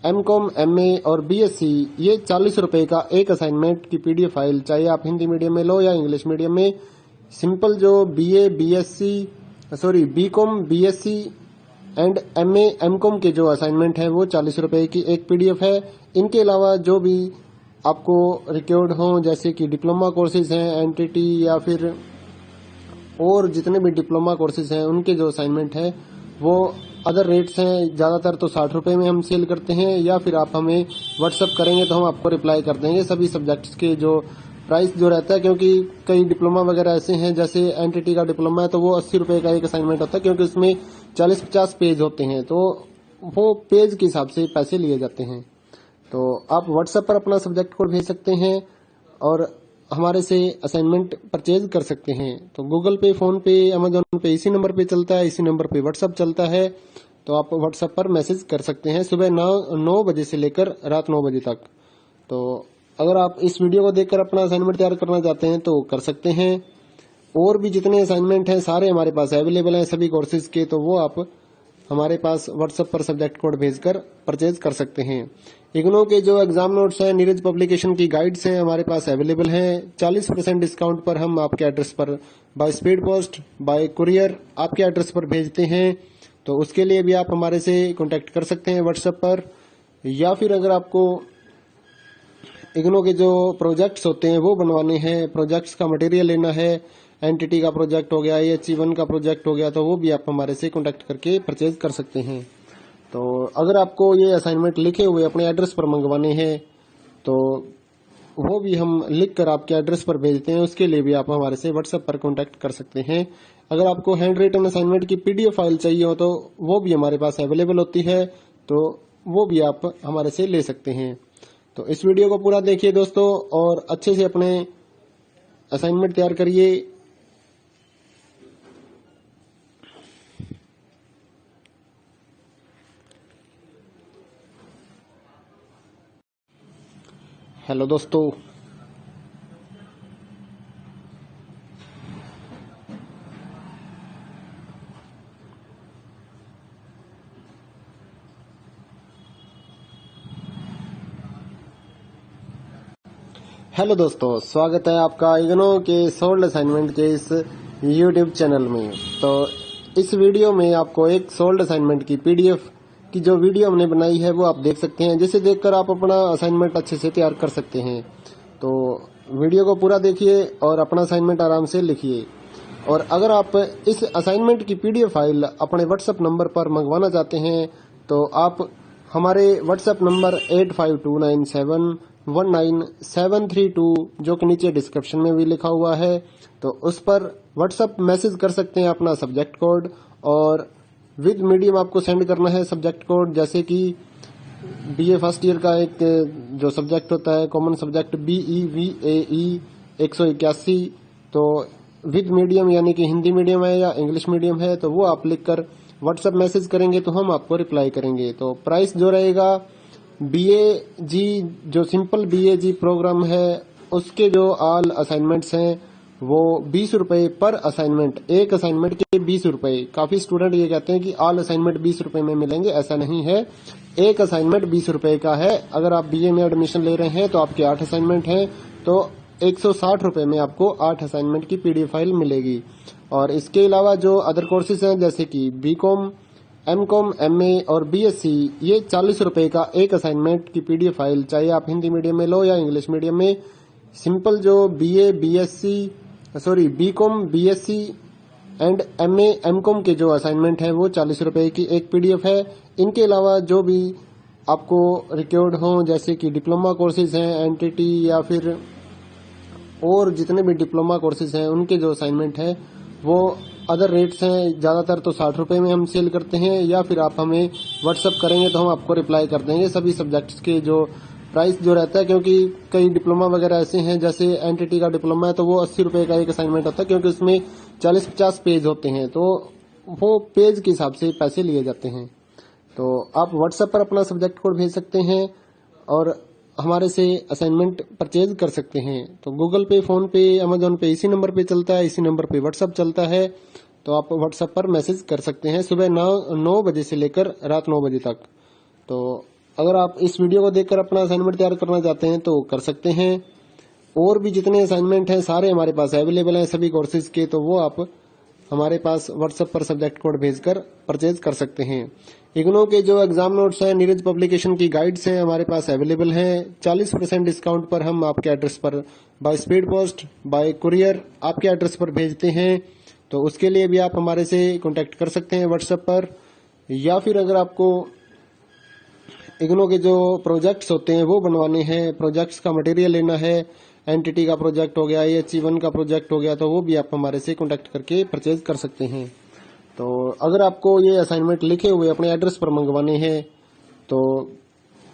[SPEAKER 1] एमकॉम, एमए और बीएससी, ये 40 रुपए का एक असाइनमेंट की पीडीएफ फाइल, चाहे आप हिंदी मीडियम में लो या इंग्लिश मीडियम में। सिंपल जो BCom, BSc and MA, MCom के जो असाइनमेंट है वो 40 रुपए की एक पीडीएफ है। इनके अलावा जो भी आपको रिक्वायर्ड हो जैसे कि डिप्लोमा कोर्सेज हैं, एनटीटी या फिर और जितने भी डिप्लोमा कोर्सेज हैं उनके जो असाइनमेंट है वो अदर रेट्स हैं। ज़्यादातर तो 60 रुपए में हम सेल करते हैं, या फिर आप हमें व्हाट्सअप करेंगे तो हम आपको रिप्लाई कर देंगे सभी सब्जेक्ट्स के जो प्राइस जो रहता है। क्योंकि कई डिप्लोमा वगैरह ऐसे हैं, जैसे एनटीटी का डिप्लोमा है तो वो 80 रुपए का एक असाइनमेंट होता है, क्योंकि उसमें 40-50 पेज होते हैं, तो वो पेज के हिसाब से पैसे लिए जाते हैं। तो आप व्हाट्सएप पर अपना सब्जेक्ट कोड भेज सकते हैं और हमारे से असाइनमेंट परचेज कर सकते हैं। तो गूगल पे, फोन पे, अमेजोन पे इसी नंबर पे चलता है, इसी नंबर पे व्हाट्सएप चलता है। तो आप व्हाट्सएप पर मैसेज कर सकते हैं सुबह 9 बजे से लेकर रात 9 बजे तक। तो अगर आप इस वीडियो को देखकर अपना असाइनमेंट तैयार करना चाहते हैं तो कर सकते हैं। और भी जितने असाइनमेंट हैं सारे हमारे पास अवेलेबल हैं सभी कोर्सेज के, तो वो आप हमारे पास व्हाट्सएप पर सब्जेक्ट कोड भेजकर परचेज कर सकते हैं। इग्नो के जो एग्जाम नोट्स हैं, नीरज पब्लिकेशन की गाइड्स हैं हमारे पास अवेलेबल हैं। 40% डिस्काउंट पर हम आपके एड्रेस पर by speed post, bye courier आपके एड्रेस पर भेजते हैं। तो उसके लिए भी आप हमारे से कांटेक्ट कर सकते हैं व्हाट्सएप पर। या फिर अगर आपको इग्नो के जो प्रोजेक्ट्स होते हैं वो बनवाने हैं, प्रोजेक्ट्स का मटेरियल लेना है, एनटीटी का प्रोजेक्ट हो गया, EH1 का प्रोजेक्ट हो गया, तो वो भी आप हमारे से कांटेक्ट करके परचेज कर सकते हैं। तो अगर आपको ये असाइनमेंट लिखे हुए अपने एड्रेस पर मंगवाने हैं तो वो भी हम लिख कर आपके एड्रेस पर भेजते हैं, उसके लिए भी आप हमारे से व्हाट्सएप पर कांटेक्ट कर सकते हैं। अगर आपको हैंड रिटन असाइनमेंट की पीडीएफ फाइल चाहिए हो तो वो भी हमारे पास अवेलेबल होती है, तो वो भी आप हमारे से ले सकते हैं। तो इस वीडियो को पूरा देखिए दोस्तों और अच्छे से अपने असाइनमेंट तैयार करिए। हेलो दोस्तों, स्वागत है आपका इग्नो के सोल्ड असाइनमेंट के इस यूट्यूब चैनल में। तो इस वीडियो में आपको एक सोल्ड असाइनमेंट की पीडीएफ की जो वीडियो हमने बनाई है वो आप देख सकते हैं, जिसे देखकर आप अपना असाइनमेंट अच्छे से तैयार कर सकते हैं। तो वीडियो को पूरा देखिए और अपना असाइनमेंट आराम से लिखिए। और अगर आप इस असाइनमेंट की पीडीएफ फाइल अपने व्हाट्सएप नंबर पर मंगवाना चाहते हैं तो आप हमारे व्हाट्सएप नंबर 8529719732 जो कि नीचे डिस्क्रिप्शन में भी लिखा हुआ है, तो उस पर व्हाट्सएप मैसेज कर सकते हैं अपना सब्जेक्ट कोड, और विद मीडियम आपको सेंड करना है सब्जेक्ट कोड। जैसे कि बीए फर्स्ट ईयर का एक जो सब्जेक्ट होता है कॉमन सब्जेक्ट BEVAE 181, तो विद मीडियम यानी कि हिंदी मीडियम है या इंग्लिश मीडियम है, तो वो आप लिखकर व्हाट्सएप मैसेज करेंगे तो हम आपको रिप्लाई करेंगे। तो प्राइस जो रहेगा BAG जो सिंपल BAG प्रोग्राम है उसके जो ऑल असाइनमेंट्स हैं वो 20 रुपए पर असाइनमेंट, एक असाइनमेंट के 20 रुपए। काफी स्टूडेंट ये कहते हैं कि ऑल असाइनमेंट 20 रुपए में मिलेंगे, ऐसा नहीं है। एक असाइनमेंट 20 रुपए का है। अगर आप बीए में एडमिशन ले रहे हैं तो आपके 8 असाइनमेंट हैं, तो 160 रुपए में आपको 8 असाइनमेंट की पीडीएफ फाइल मिलेगी। और इसके अलावा जो अदर कोर्सेज हैं जैसे कि बीकॉम, एमकॉम, एमए और बीएससी, ये 40 रुपए का एक असाइनमेंट की पीडीएफ फाइल, चाहे आप हिंदी मीडियम में लो या इंग्लिश मीडियम में। सिंपल जो BCom, BSc and MA, MCom के जो असाइनमेंट है वो 40 रुपए की एक पीडीएफ है। इनके अलावा जो भी आपको रिक्वायर्ड हो जैसे कि डिप्लोमा कोर्सेज हैं, एनटीटी या फिर और जितने भी डिप्लोमा कोर्सेज हैं उनके जो असाइनमेंट है वो अदर रेट्स हैं। ज़्यादातर तो 60 रुपए में हम सेल करते हैं, या फिर आप हमें व्हाट्सएप करेंगे तो हम आपको रिप्लाई कर देंगे सभी सब्जेक्ट्स के जो प्राइस जो रहता है। क्योंकि कई डिप्लोमा वगैरह ऐसे हैं, जैसे एनटीटी का डिप्लोमा है तो वो 80 रुपए का एक असाइनमेंट होता है, क्योंकि उसमें 40-50 पेज होते हैं, तो वो पेज के हिसाब से पैसे लिए जाते हैं। तो आप व्हाट्सएप पर अपना सब्जेक्ट कोड भेज सकते हैं और हमारे से असाइनमेंट परचेज कर सकते हैं। तो गूगल पे, फोन पे, अमेजोन पे इसी नंबर पे चलता है, इसी नंबर पे व्हाट्सअप चलता है। तो आप व्हाट्सएप पर मैसेज कर सकते हैं सुबह 9 बजे से लेकर रात 9 बजे तक। तो अगर आप इस वीडियो को देखकर अपना असाइनमेंट तैयार करना चाहते हैं तो कर सकते हैं। और भी जितने असाइनमेंट हैं सारे हमारे पास अवेलेबल हैं सभी कोर्सेज के, तो वो आप हमारे पास व्हाट्सएप पर सब्जेक्ट कोड भेजकर परचेज कर सकते हैं। इग्नो के जो एग्जाम नोट्स हैं, नीरज पब्लिकेशन की गाइड्स हैं हमारे पास अवेलेबल हैं। 40% डिस्काउंट पर हम आपके एड्रेस पर by speed post, bye courier आपके एड्रेस पर भेजते हैं। तो उसके लिए भी आप हमारे से कांटेक्ट कर सकते हैं व्हाट्सएप पर। या फिर अगर आपको इग्नो के जो प्रोजेक्ट्स होते हैं वो बनवाने हैं, प्रोजेक्ट्स का मटेरियल लेना है, एनटीटी का प्रोजेक्ट हो गया, AHE1 का प्रोजेक्ट हो गया, तो वो भी आप हमारे से कांटेक्ट करके परचेज कर सकते हैं। तो अगर आपको ये असाइनमेंट लिखे हुए अपने एड्रेस पर मंगवाने हैं तो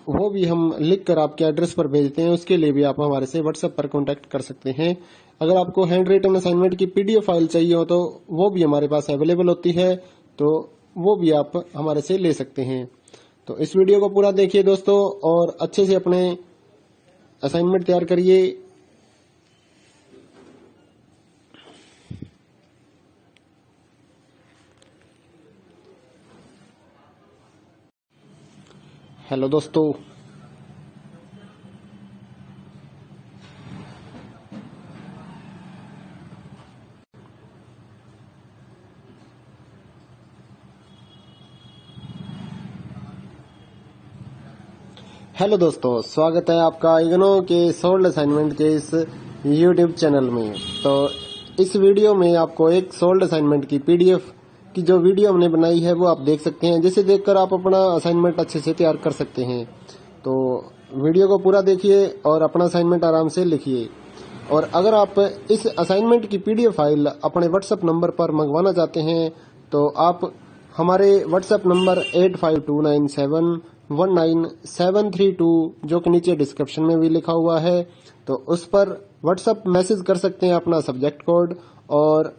[SPEAKER 1] वो भी हम लिख कर आपके एड्रेस पर भेजते हैं। उसके लिए भी आप हमारे से व्हाट्सएप पर कांटेक्ट कर सकते हैं। अगर आपको हैंड रिटन असाइनमेंट की PDF फाइल चाहिए हो तो वो भी हमारे पास अवेलेबल होती है, तो वो भी आप हमारे से ले सकते हैं। तो इस वीडियो को पूरा देखिए दोस्तों और अच्छे से अपने असाइनमेंट तैयार करिए। हेलो दोस्तों, स्वागत है आपका इग्नो के सोल्ड असाइनमेंट के इस YouTube चैनल में। तो इस वीडियो में आपको एक सोल्ड असाइनमेंट की PDF की जो वीडियो हमने बनाई है वो आप देख सकते हैं, जिसे देखकर आप अपना असाइनमेंट अच्छे से तैयार कर सकते हैं। तो वीडियो को पूरा देखिए और अपना असाइनमेंट आराम से लिखिए। और अगर आप इस असाइनमेंट की PDF फाइल अपने व्हाट्सएप नंबर पर मंगवाना चाहते हैं तो आप हमारे व्हाट्सएप नंबर 8529719732 जो कि नीचे डिस्क्रिप्शन में भी लिखा हुआ है, तो उस पर व्हाट्सएप मैसेज कर सकते हैं अपना सब्जेक्ट कोड। और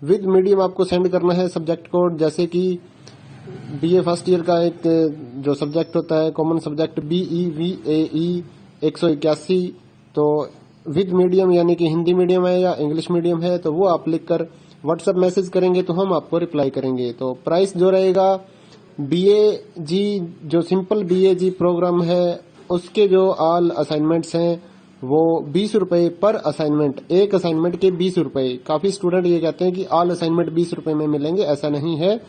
[SPEAKER 1] विद मीडियम आपको सेंड करना है सब्जेक्ट कोड, जैसे कि BA फर्स्ट ईयर का एक जो सब्जेक्ट होता है कॉमन सब्जेक्ट BEVAE 181, तो विद मीडियम यानी कि हिंदी मीडियम है या इंग्लिश मीडियम है, तो वो आप लिखकर व्हाट्सएप मैसेज करेंगे तो हम आपको रिप्लाई करेंगे। तो प्राइस जो रहेगा BAG जो सिंपल BAG प्रोग्राम है उसके जो ऑल असाइनमेंट्स हैं वो 20 रुपए पर असाइनमेंट, एक असाइनमेंट के 20 रुपए। काफी स्टूडेंट ये कहते हैं कि ऑल असाइनमेंट 20 रुपए में मिलेंगे, ऐसा नहीं है।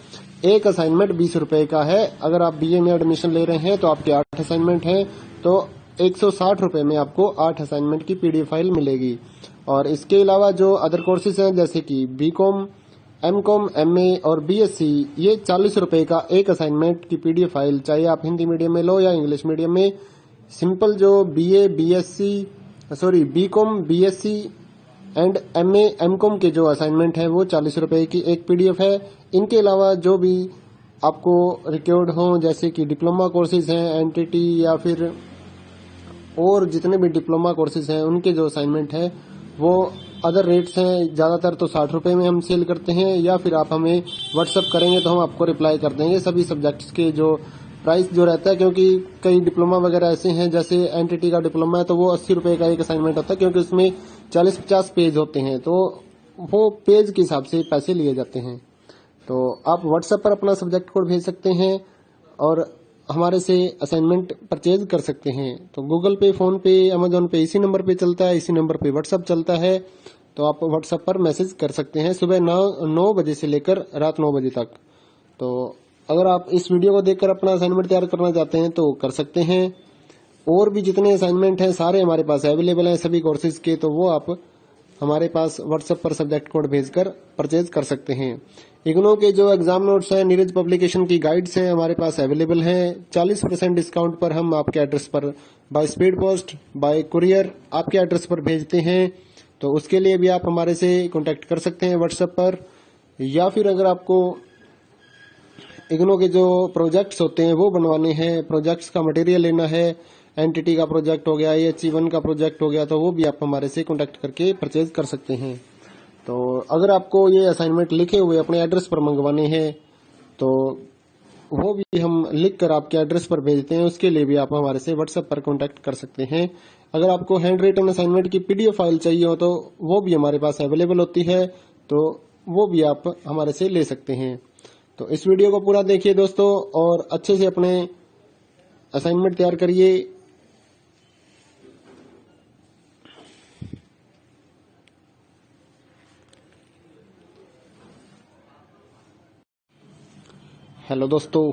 [SPEAKER 1] एक असाइनमेंट 20 रुपए का है। अगर आप BA में एडमिशन ले रहे हैं तो आपके 8 असाइनमेंट हैं, तो 160 रुपए में आपको 8 असाइनमेंट की PDF फाइल मिलेगी। और इसके अलावा जो अदर कोर्सेज हैं जैसे कि BCom, MCom, MA और BSc, ये 40 रुपए का एक असाइनमेंट की PDF फाइल, चाहे आप हिंदी मीडियम में लो या इंग्लिश मीडियम में। सिंपल जो BCom, BSc and MA, MCom के जो असाइनमेंट हैं वो 40 रुपए की एक PDF है। इनके अलावा जो भी आपको रिक्वायर्ड हो जैसे कि डिप्लोमा कोर्सेज हैं, एनटीटी या फिर और जितने भी डिप्लोमा कोर्सेज हैं उनके जो असाइनमेंट है वो अदर रेट्स हैं। ज्यादातर तो 60 रुपए में हम सेल करते हैं, या फिर आप हमें व्हाट्सएप करेंगे तो हम आपको रिप्लाई कर देंगे सभी सब्जेक्ट्स के जो प्राइस जो रहता है। क्योंकि कई डिप्लोमा वगैरह ऐसे हैं, जैसे एनटीटी का डिप्लोमा है तो वो 80 रुपए का एक असाइनमेंट होता है, क्योंकि उसमें 40-50 पेज होते हैं, तो वो पेज के हिसाब से पैसे लिए जाते हैं। तो आप व्हाट्सएप पर अपना सब्जेक्ट कोड भेज सकते हैं और हमारे से असाइनमेंट परचेज कर सकते हैं। तो गूगल पे, फोन पे, अमेजोन पे इसी नंबर पे चलता है, इसी नंबर पे व्हाट्सएप चलता है। तो आप व्हाट्सएप पर मैसेज कर सकते हैं सुबह 9 बजे से लेकर रात 9 बजे तक। तो अगर आप इस वीडियो को देखकर अपना असाइनमेंट तैयार करना चाहते हैं तो कर सकते हैं। और भी जितने असाइनमेंट हैं सारे हमारे पास अवेलेबल हैं सभी कोर्सेज के, तो वो आप हमारे पास व्हाट्सएप पर सब्जेक्ट कोड भेजकर परचेज कर सकते हैं। इग्नो के जो एग्जाम नोट्स हैं, नीरज पब्लिकेशन की गाइड्स हैं हमारे पास अवेलेबल हैं। 40% डिस्काउंट पर हम आपके एड्रेस पर by speed post, bye courier आपके एड्रेस पर भेजते हैं। तो उसके लिए भी आप हमारे से कांटेक्ट कर सकते हैं व्हाट्सएप पर। या फिर अगर आपको इग्नो के जो प्रोजेक्ट्स होते हैं वो बनवाने हैं, प्रोजेक्ट्स का मटेरियल लेना है, एनटीटी का प्रोजेक्ट हो गया, AHE1 का प्रोजेक्ट हो गया, तो वो भी आप हमारे से कांटेक्ट करके परचेज कर सकते हैं। तो अगर आपको ये असाइनमेंट लिखे हुए अपने एड्रेस पर मंगवाने हैं तो वो भी हम लिख कर आपके एड्रेस पर भेजते हैं। उसके लिए भी आप हमारे से व्हाट्सएप पर कांटेक्ट कर सकते हैं। अगर आपको हैंड रिटन असाइनमेंट की पीडीएफ फाइल चाहिए हो तो वो भी हमारे पास अवेलेबल होती है, तो वो भी आप हमारे से ले सकते हैं। तो इस वीडियो को पूरा देखिए दोस्तों और अच्छे से अपने असाइनमेंट तैयार करिए। हेलो दोस्तों,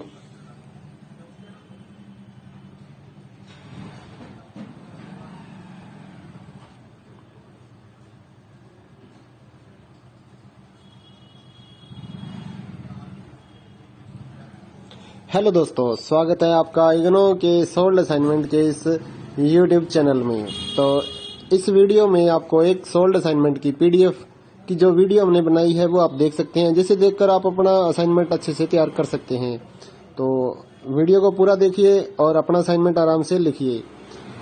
[SPEAKER 1] स्वागत है आपका इग्नो के सोल्ड असाइनमेंट के इस यूट्यूब चैनल में। तो इस वीडियो में आपको एक सोल्ड असाइनमेंट की पीडीएफ की जो वीडियो हमने बनाई है वो आप देख सकते हैं, जिसे देखकर आप अपना असाइनमेंट अच्छे से तैयार कर सकते हैं। तो वीडियो को पूरा देखिए और अपना असाइनमेंट आराम से लिखिए।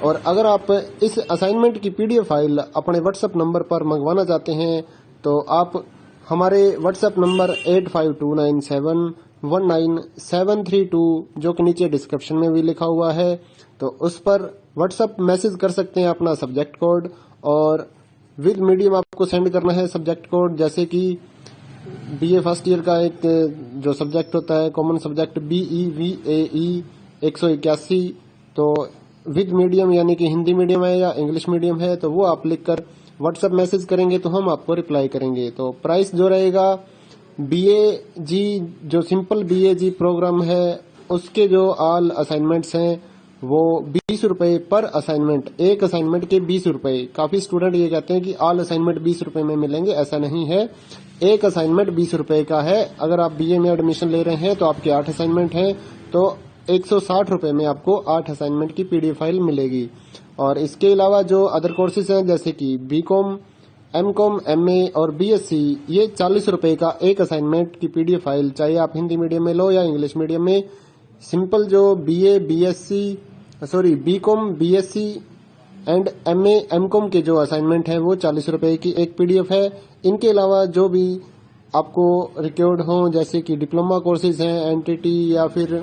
[SPEAKER 1] और अगर आप इस असाइनमेंट की पीडीएफ फाइल अपने व्हाट्सएप नंबर पर मंगवाना चाहते हैं तो आप हमारे व्हाट्सएप नंबर 8529719732 जो कि नीचे डिस्क्रिप्शन में भी लिखा हुआ है, तो उस पर व्हाट्सएप मैसेज कर सकते हैं अपना सब्जेक्ट कोड, और विद मीडियम आपको सेंड करना है सब्जेक्ट कोड। जैसे कि बीए फर्स्ट ईयर का एक जो सब्जेक्ट होता है कॉमन सब्जेक्ट BEVAE 181, तो विद मीडियम यानी कि हिंदी मीडियम है या इंग्लिश मीडियम है तो वो आप लिखकर व्हाट्सएप मैसेज करेंगे तो हम आपको रिप्लाई करेंगे। तो प्राइस जो रहेगा BAG जो सिंपल BAG प्रोग्राम है उसके जो ऑल असाइनमेंट्स हैं वो 20 रुपए पर असाइनमेंट, एक असाइनमेंट के 20 रुपए। काफी स्टूडेंट ये कहते हैं कि ऑल असाइनमेंट 20 रुपए में मिलेंगे, ऐसा नहीं है। एक असाइनमेंट 20 रुपए का है। अगर आप BA में एडमिशन ले रहे हैं तो आपके 8 असाइनमेंट हैं तो 160 रुपए में आपको 8 असाइनमेंट की पीडीएफ फाइल मिलेगी। और इसके अलावा जो अदर कोर्सेज हैं जैसे कि BCom, MCom, MA और BSc, ये 40 रुपए का एक असाइनमेंट की पीडीएफ फाइल, चाहे आप हिंदी मीडियम में लो या इंग्लिश मीडियम में। सिंपल जो BCom, BSc and MA, MCom के जो असाइनमेंट है वो 40 रुपए की एक पीडीएफ है। इनके अलावा जो भी आपको रिक्वायर्ड हो जैसे कि डिप्लोमा कोर्सेज हैं NTT या फिर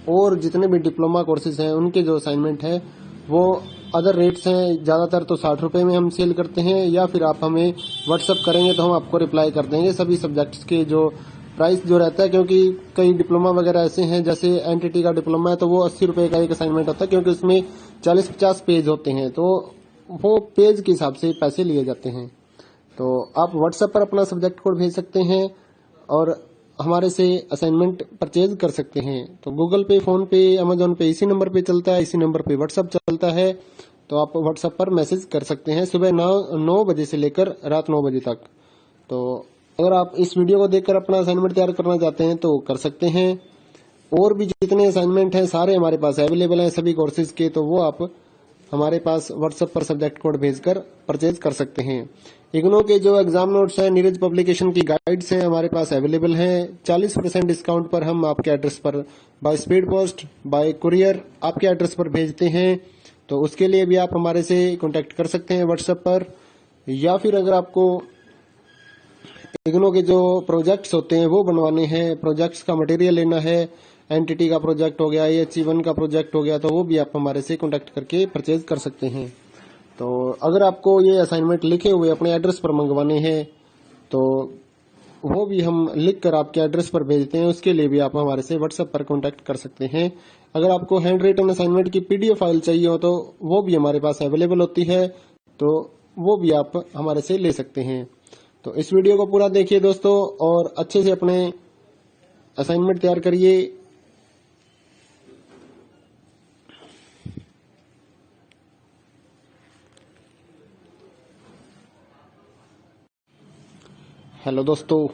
[SPEAKER 1] और जितने भी डिप्लोमा कोर्सेज हैं उनके जो असाइनमेंट है वो अदर रेट्स हैं। ज्यादातर तो 60 रुपए में हम सेल करते हैं, या फिर आप हमें व्हाट्सएप करेंगे तो हम आपको रिप्लाई कर देंगे सभी सब्जेक्ट्स के जो प्राइस जो रहता है। क्योंकि कई डिप्लोमा वगैरह ऐसे हैं जैसे NTT का डिप्लोमा है तो वो 80 रुपए का एक असाइनमेंट होता है, क्योंकि उसमें 40-50 पेज होते हैं तो वो पेज के हिसाब से पैसे लिए जाते हैं। तो आप व्हाट्सएप पर अपना सब्जेक्ट कोड भेज सकते हैं और हमारे से असाइनमेंट परचेज कर सकते हैं। तो गूगल पे, फोन पे, अमेजोन पे इसी नंबर पे चलता है, इसी नंबर पे व्हाट्सएप चलता है। तो आप व्हाट्सएप पर मैसेज कर सकते हैं सुबह 9 बजे से लेकर रात 9 बजे तक। तो अगर आप इस वीडियो को देखकर अपना असाइनमेंट तैयार करना चाहते हैं तो कर सकते हैं। और भी जितने असाइनमेंट हैं सारे हमारे पास अवेलेबल हैं सभी कोर्सेज के, तो वो आप हमारे पास व्हाट्सएप पर सब्जेक्ट कोड भेजकर परचेज कर सकते हैं। इग्नो के जो एग्जाम नोट्स हैं, नीरज पब्लिकेशन की गाइड्स हैं हमारे पास अवेलेबल हैं। 40% डिस्काउंट पर हम आपके एड्रेस पर by speed post, bye courier आपके एड्रेस पर भेजते हैं। तो उसके लिए भी आप हमारे से कांटेक्ट कर सकते हैं व्हाट्सएप पर। या फिर अगर आपको इग्नो के जो प्रोजेक्ट्स होते हैं वो बनवाने हैं, प्रोजेक्ट्स का मटेरियल लेना है, NTT का प्रोजेक्ट हो गया, AHE1 का प्रोजेक्ट हो गया, तो वो भी आप हमारे से कांटेक्ट करके परचेज कर सकते हैं। तो अगर आपको ये असाइनमेंट लिखे हुए अपने एड्रेस पर मंगवाने हैं तो वो भी हम लिख कर आपके एड्रेस पर भेजते हैं। उसके लिए भी आप हमारे से व्हाट्सएप पर कांटेक्ट कर सकते हैं। अगर आपको हैंड रिटन असाइनमेंट की पीडीएफ फाइल चाहिए हो तो वो भी हमारे पास अवेलेबल होती है, तो वो भी आप हमारे से ले सकते हैं। तो इस वीडियो को पूरा देखिए दोस्तों और अच्छे से अपने असाइनमेंट तैयार करिए। हेलो दोस्तों,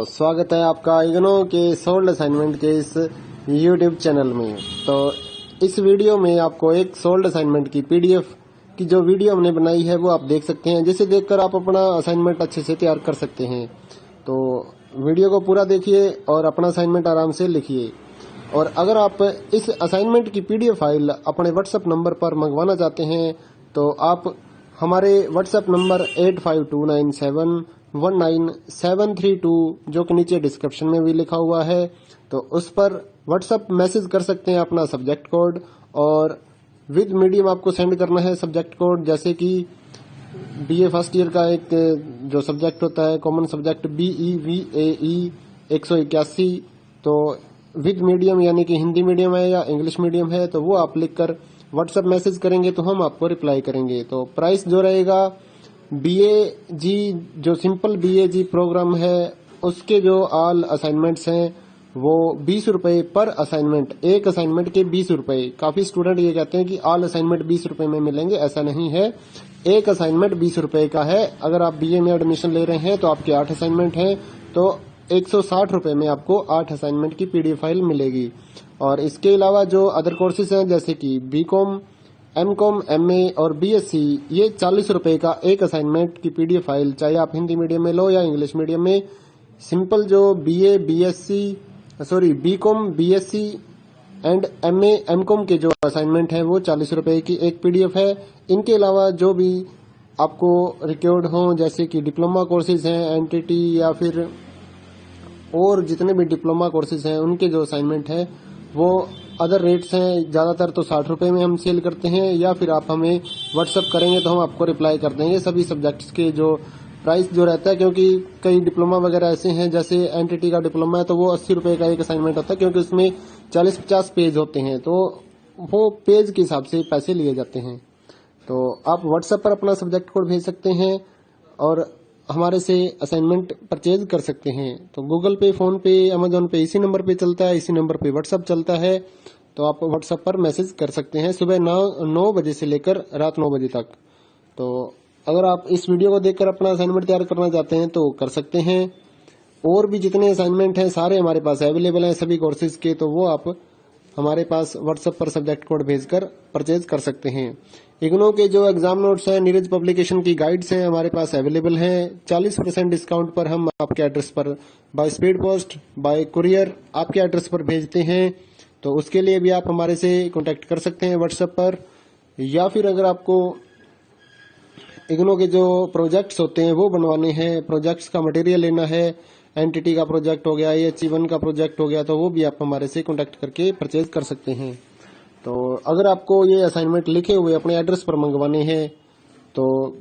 [SPEAKER 1] स्वागत है आपका इग्नो के सोल्ड असाइनमेंट के इस यूट्यूब चैनल में। तो इस वीडियो में आपको एक सोल्ड असाइनमेंट की पीडीएफ की जो वीडियो हमने बनाई है वो आप देख सकते हैं, जिसे देखकर आप अपना असाइनमेंट अच्छे से तैयार कर सकते हैं। तो वीडियो को पूरा देखिए और अपना असाइनमेंट आराम से लिखिए। और अगर आप इस असाइनमेंट की पीडीएफ फाइल अपने व्हाट्सएप नंबर पर मंगवाना चाहते हैं तो आप हमारे व्हाट्सएप नंबर 8529719732 जो कि नीचे डिस्क्रिप्शन में भी लिखा हुआ है, तो उस पर व्हाट्सएप मैसेज कर सकते हैं अपना सब्जेक्ट कोड, और विद मीडियम आपको सेंड करना है सब्जेक्ट कोड। जैसे कि बीए फर्स्ट ईयर का एक जो सब्जेक्ट होता है कॉमन सब्जेक्ट BEVAE 181, तो विद मीडियम यानी कि हिंदी मीडियम है या इंग्लिश मीडियम है तो वो आप लिखकर व्हाट्सएप मैसेज करेंगे तो हम आपको रिप्लाई करेंगे। तो प्राइस जो रहेगा BAG जो सिंपल BAG प्रोग्राम है उसके जो ऑल असाइनमेंट्स हैं वो 20 रुपए पर असाइनमेंट, एक असाइनमेंट के 20 रुपए। काफी स्टूडेंट ये कहते हैं कि ऑल असाइनमेंट 20 रुपए में मिलेंगे, ऐसा नहीं है। एक असाइनमेंट 20 रुपए का है। अगर आप BA में एडमिशन ले रहे हैं तो आपके 8 असाइनमेंट हैं तो 160 रुपए में आपको 8 असाइनमेंट की पीडीएफ फाइल मिलेगी। और इसके अलावा जो अदर कोर्सेज हैं जैसे कि BCom, MCom, MA और BSc, ये 40 रुपए का एक असाइनमेंट की पीडीएफ फाइल, चाहे आप हिंदी मीडियम में लो या इंग्लिश मीडियम में। सिंपल जो BCom, BSc and MA, MCom के जो असाइनमेंट हैं वो 40 रुपए की एक पीडीएफ है। इनके अलावा जो भी आपको रिक्वायर्ड हो जैसे कि डिप्लोमा कोर्सेज हैं, एनटीटी या फिर और जितने भी डिप्लोमा कोर्सेज हैं उनके जो असाइनमेंट है वो अदर रेट्स हैं। ज्यादातर तो 60 रुपए में हम सेल करते हैं, या फिर आप हमें व्हाट्सएप करेंगे तो हम आपको रिप्लाई कर देंगे सभी सब्जेक्ट्स के जो प्राइस जो रहता है। क्योंकि कई डिप्लोमा वगैरह ऐसे हैं, जैसे एनटीटी का डिप्लोमा है तो वो 80 रुपए का एक असाइनमेंट होता है, क्योंकि उसमें 40-50 पेज होते हैं तो वो पेज के हिसाब से पैसे लिए जाते हैं। तो आप व्हाट्सएप पर अपना सब्जेक्ट कोड भेज सकते हैं और हमारे से असाइनमेंट परचेज कर सकते हैं। तो गूगल पे, फोन पे, अमेजोन पे इसी नंबर पे चलता है, इसी नंबर पे व्हाट्सएप चलता है। तो आप व्हाट्सएप पर मैसेज कर सकते हैं सुबह 9 बजे से लेकर रात 9 बजे तक। तो अगर आप इस वीडियो को देखकर अपना असाइनमेंट तैयार करना चाहते हैं तो कर सकते हैं। और भी जितने असाइनमेंट हैं सारे हमारे पास अवेलेबल हैं सभी कोर्सेज के, तो वो आप हमारे पास व्हाट्सएप पर सब्जेक्ट कोड भेजकर परचेज कर सकते हैं। इग्नो के जो एग्जाम नोट्स हैं, नीरज पब्लिकेशन की गाइड्स हैं हमारे पास अवेलेबल हैं। 40% डिस्काउंट पर हम आपके एड्रेस पर by speed post, bye courier आपके एड्रेस पर भेजते हैं। तो उसके लिए भी आप हमारे से कांटेक्ट कर सकते हैं व्हाट्सएप पर। या फिर अगर आपको इग्नो के जो प्रोजेक्ट्स होते हैं वो बनवाने हैं, प्रोजेक्ट्स का मटेरियल लेना है, एनटीटी का प्रोजेक्ट हो गया, AHE1 का प्रोजेक्ट हो गया, तो वो भी आप हमारे से कांटेक्ट करके परचेज कर सकते हैं। तो अगर आपको ये असाइनमेंट लिखे हुए अपने एड्रेस पर मंगवाने हैं तो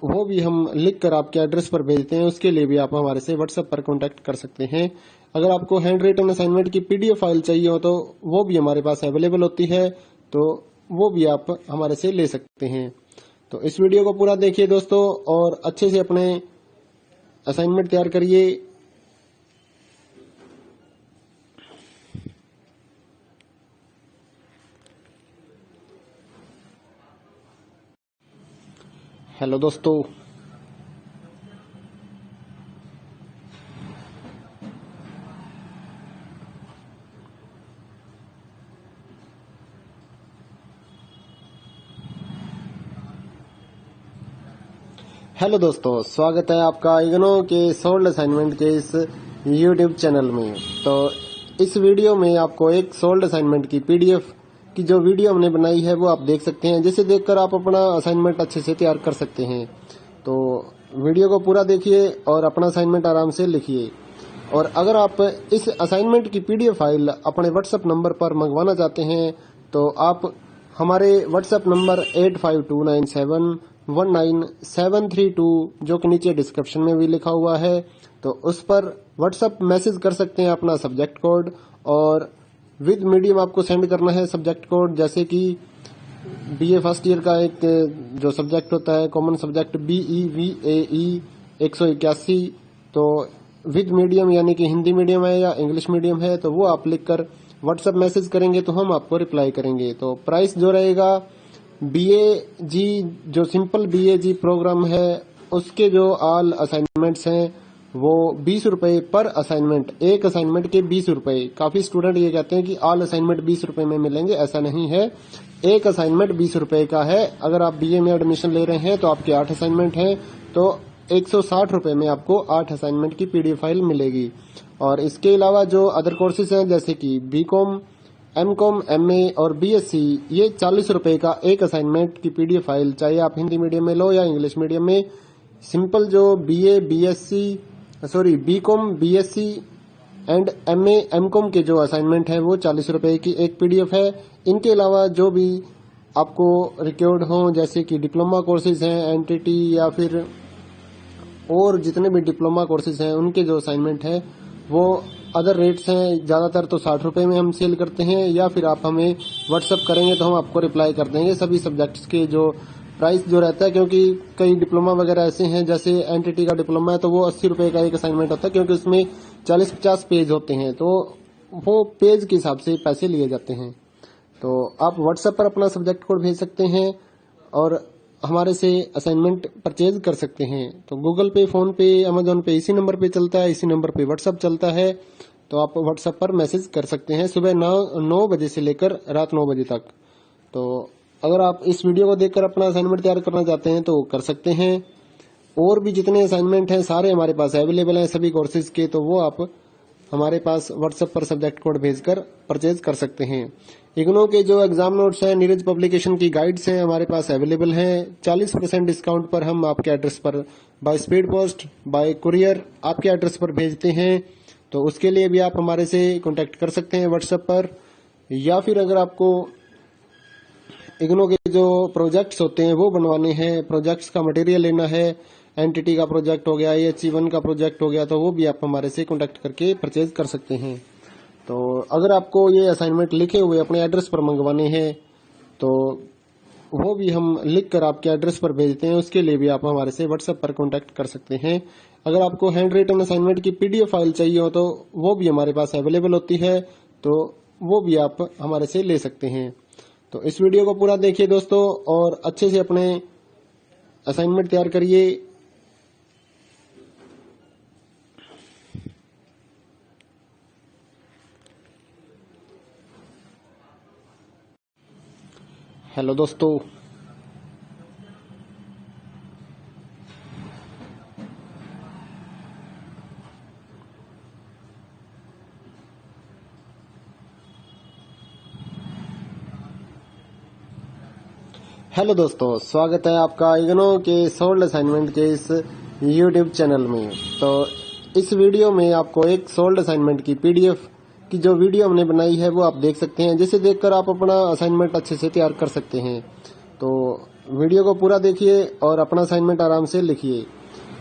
[SPEAKER 1] वो भी हम लिख कर आपके एड्रेस पर भेजते हैं, उसके लिए भी आप हमारे से व्हाट्सएप पर कांटेक्ट कर सकते हैं। अगर आपको हैंड रिटन असाइनमेंट की पीडीएफ फाइल चाहिए हो तो वो भी हमारे पास अवेलेबल होती है, तो वो भी आप हमारे से ले सकते हैं। तो इस वीडियो को पूरा देखिए दोस्तों और अच्छे से अपने असाइनमेंट तैयार करिए। हेलो दोस्तों, हेलो दोस्तों, स्वागत है आपका इग्नो के सोल्ड असाइनमेंट के इस यूट्यूब चैनल में। तो इस वीडियो में आपको एक सोल्ड असाइनमेंट की पीडीएफ की जो वीडियो हमने बनाई है वो आप देख सकते हैं, जिसे देखकर आप अपना असाइनमेंट अच्छे से तैयार कर सकते हैं। तो वीडियो को पूरा देखिए और अपना असाइनमेंट आराम से लिखिए। और अगर आप इस असाइनमेंट की पीडीएफ फाइल अपने व्हाट्सएप नंबर पर मंगवाना चाहते हैं तो आप हमारे व्हाट्सएप नंबर 8529719732 जो कि नीचे डिस्क्रिप्शन में भी लिखा हुआ है, तो उस पर व्हाट्सएप मैसेज कर सकते हैं अपना सब्जेक्ट कोड, और विद मीडियम आपको सेंड करना है सब्जेक्ट कोड। जैसे कि BA फर्स्ट ईयर का एक जो सब्जेक्ट होता है कॉमन सब्जेक्ट BEVAE 181, तो विद मीडियम यानी कि हिंदी मीडियम है या इंग्लिश मीडियम है तो वो आप लिखकर व्हाट्सएप मैसेज करेंगे तो हम आपको रिप्लाई करेंगे। तो प्राइस जो रहेगा BAG जो सिंपल BAG प्रोग्राम है उसके जो ऑल असाइनमेंट्स हैं वो 20 रुपए पर असाइनमेंट, एक असाइनमेंट के 20 रुपए। काफी स्टूडेंट ये कहते हैं कि ऑल असाइनमेंट 20 रुपए में मिलेंगे, ऐसा नहीं है। एक असाइनमेंट 20 रुपए का है। अगर आप BA में एडमिशन ले रहे हैं तो आपके 8 असाइनमेंट हैं तो 160 रुपये में आपको 8 असाइनमेंट की पीडीएफ फाइल मिलेगी। और इसके अलावा जो अदर कोर्सेज हैं जैसे कि बीकॉम, एमकॉम, एमए और बीएससी, ये 40 रुपये का एक असाइनमेंट की पीडीएफ फाइल, चाहे आप हिंदी मीडियम में लो या इंग्लिश मीडियम में। सिंपल जो BCom, BSc and MA, MCom के जो असाइनमेंट है वो 40 रुपये की एक पीडीएफ है। इनके अलावा जो भी आपको रिक्वायर्ड हो जैसे कि डिप्लोमा कोर्सेज हैं, एनटीटी या फिर और जितने भी डिप्लोमा कोर्सेज हैं उनके जो असाइनमेंट है वो अदर रेट्स हैं। ज़्यादातर तो 60 रुपये में हम सेल करते हैं, या फिर आप हमें व्हाट्सअप करेंगे तो हम आपको रिप्लाई कर देंगे सभी सब्जेक्ट्स के जो प्राइस जो रहता है। क्योंकि कई डिप्लोमा वगैरह ऐसे हैं, जैसे एनटीटी का डिप्लोमा है तो वो 80 रुपये का एक असाइनमेंट होता है, क्योंकि उसमें 40-50 पेज होते हैं, तो वो पेज के हिसाब से पैसे लिए जाते हैं। तो आप व्हाट्सएप पर अपना सब्जेक्ट कोड भेज सकते हैं और हमारे से असाइनमेंट परचेज कर सकते हैं। तो गूगल पे, फोन पे, अमेजोन पे इसी नंबर पे चलता है, इसी नंबर पे व्हाट्सएप चलता है। तो आप व्हाट्सएप पर मैसेज कर सकते हैं सुबह 9 बजे से लेकर रात 9 बजे तक। तो अगर आप इस वीडियो को देखकर अपना असाइनमेंट तैयार करना चाहते हैं तो कर सकते हैं। और भी जितने असाइनमेंट हैं सारे हमारे पास अवेलेबल हैं सभी कोर्सेज के, तो वो आप हमारे पास व्हाट्सएप पर सब्जेक्ट कोड भेजकर परचेज कर सकते हैं। इग्नो के जो एग्जाम नोट्स हैं, नीरज पब्लिकेशन की गाइड्स हैं हमारे पास अवेलेबल हैं। 40% डिस्काउंट पर हम आपके एड्रेस पर by speed post, bye courier आपके एड्रेस पर भेजते हैं। तो उसके लिए भी आप हमारे से कांटेक्ट कर सकते हैं व्हाट्सएप पर। या फिर अगर आपको इग्नो के जो प्रोजेक्ट्स होते हैं वो बनवाने हैं, प्रोजेक्ट्स का मटेरियल लेना है, एनटीटी का प्रोजेक्ट हो गया, EH1 का प्रोजेक्ट हो गया, तो वो भी आप हमारे से कांटेक्ट करके परचेज कर सकते हैं। तो अगर आपको ये असाइनमेंट लिखे हुए अपने एड्रेस पर मंगवाने हैं तो वो भी हम लिख कर आपके एड्रेस पर भेजते हैं, उसके लिए भी आप हमारे से व्हाट्सएप पर कांटेक्ट कर सकते हैं। अगर आपको हैंड रिटन असाइनमेंट की पीडीएफ फाइल चाहिए हो तो वो भी हमारे पास अवेलेबल होती है, तो वो भी आप हमारे से ले सकते हैं। तो इस वीडियो को पूरा देखिए दोस्तों और अच्छे से अपने असाइनमेंट तैयार करिए। हेलो दोस्तों, स्वागत है आपका इग्नो के सोल्ड असाइनमेंट के इस यूट्यूब चैनल में। तो इस वीडियो में आपको एक सोल्ड असाइनमेंट की पीडीएफ की जो वीडियो हमने बनाई है वो आप देख सकते हैं, जिसे देखकर आप अपना असाइनमेंट अच्छे से तैयार कर सकते हैं। तो वीडियो को पूरा देखिए और अपना असाइनमेंट आराम से लिखिए।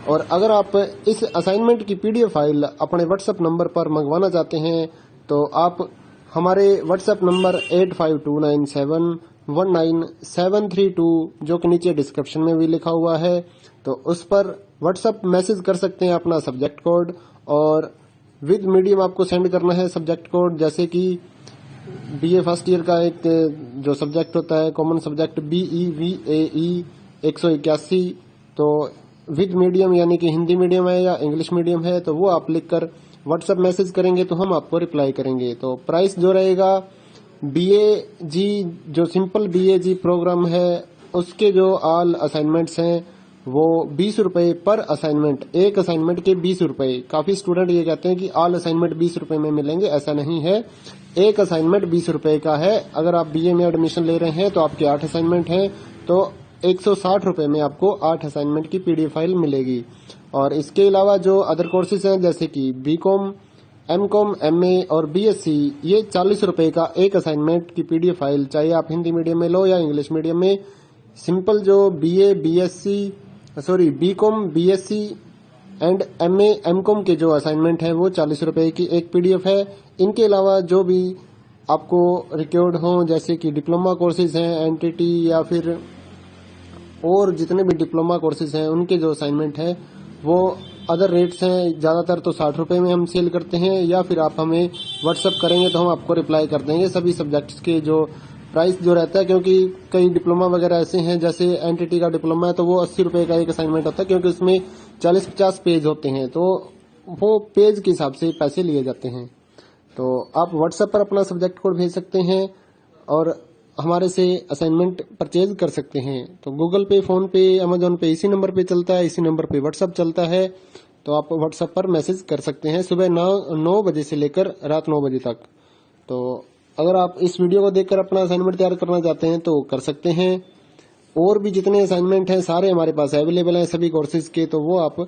[SPEAKER 1] और अगर आप इस असाइनमेंट की पीडीएफ फाइल अपने व्हाट्सएप नंबर पर मंगवाना चाहते हैं तो आप हमारे व्हाट्सएप नंबर 8529719732 जो कि नीचे डिस्क्रिप्शन में भी लिखा हुआ है, तो उस पर व्हाट्सएप मैसेज कर सकते हैं अपना सब्जेक्ट कोड, और विद मीडियम आपको सेंड करना है सब्जेक्ट कोड। जैसे कि बीए फर्स्ट ईयर का एक जो सब्जेक्ट होता है कॉमन सब्जेक्ट BEVAE 181, तो विद मीडियम यानी कि हिंदी मीडियम है या इंग्लिश मीडियम है, तो वो आप लिखकर व्हाट्सएप मैसेज करेंगे तो हम आपको रिप्लाई करेंगे। तो प्राइस जो रहेगा BAG जो सिंपल BAG प्रोग्राम है उसके जो ऑल असाइनमेंट्स हैं वो 20 रुपए पर असाइनमेंट, एक असाइनमेंट के 20 रुपए। काफी स्टूडेंट ये कहते हैं कि ऑल असाइनमेंट 20 रुपए में मिलेंगे, ऐसा नहीं है। एक असाइनमेंट 20 रुपए का है। अगर आप BA में एडमिशन ले रहे हैं तो आपके 8 असाइनमेंट हैं, तो 160 रुपए में आपको 8 असाइनमेंट की पीडीएफ फाइल मिलेगी। और इसके अलावा जो अदर कोर्सेज हैं जैसे कि बीकॉम, एमकॉम, MA और BSc, ये 40 रुपए का एक असाइनमेंट की पीडीएफ फाइल, चाहे आप हिंदी मीडियम में लो या इंग्लिश मीडियम में। सिंपल जो BCom, BSc and MA, MCom के जो असाइनमेंट है वो 40 रुपए की एक पीडीएफ है। इनके अलावा जो भी आपको रिक्वायर्ड हो जैसे कि डिप्लोमा कोर्सेज हैं, एनटीटी या फिर और जितने भी डिप्लोमा कोर्सेज हैं उनके जो असाइनमेंट है वो अदर रेट्स हैं। ज़्यादातर तो 60 रुपये में हम सेल करते हैं, या फिर आप हमें व्हाट्सएप करेंगे तो हम आपको रिप्लाई कर देंगे सभी सब्जेक्ट्स के जो प्राइस जो रहता है। क्योंकि कई डिप्लोमा वगैरह ऐसे हैं, जैसे एनटीटी का डिप्लोमा है तो वो 80 रुपये का एक असाइनमेंट होता है, क्योंकि उसमें 40-50 पेज होते हैं, तो वो पेज के हिसाब से पैसे लिए जाते हैं। तो आप व्हाट्सएप पर अपना सब्जेक्ट कोड भेज सकते हैं और हमारे से असाइनमेंट परचेज कर सकते हैं। तो गूगल पे, फोन पे, अमेजोन पे इसी नंबर पे चलता है, इसी नंबर पे व्हाट्सएप चलता है। तो आप व्हाट्सएप पर मैसेज कर सकते हैं सुबह 9 बजे से लेकर रात 9 बजे तक। तो अगर आप इस वीडियो को देखकर अपना असाइनमेंट तैयार करना चाहते हैं तो कर सकते हैं। और भी जितने असाइनमेंट हैं सारे हमारे पास अवेलेबल हैं सभी कोर्सेज के, तो वो आप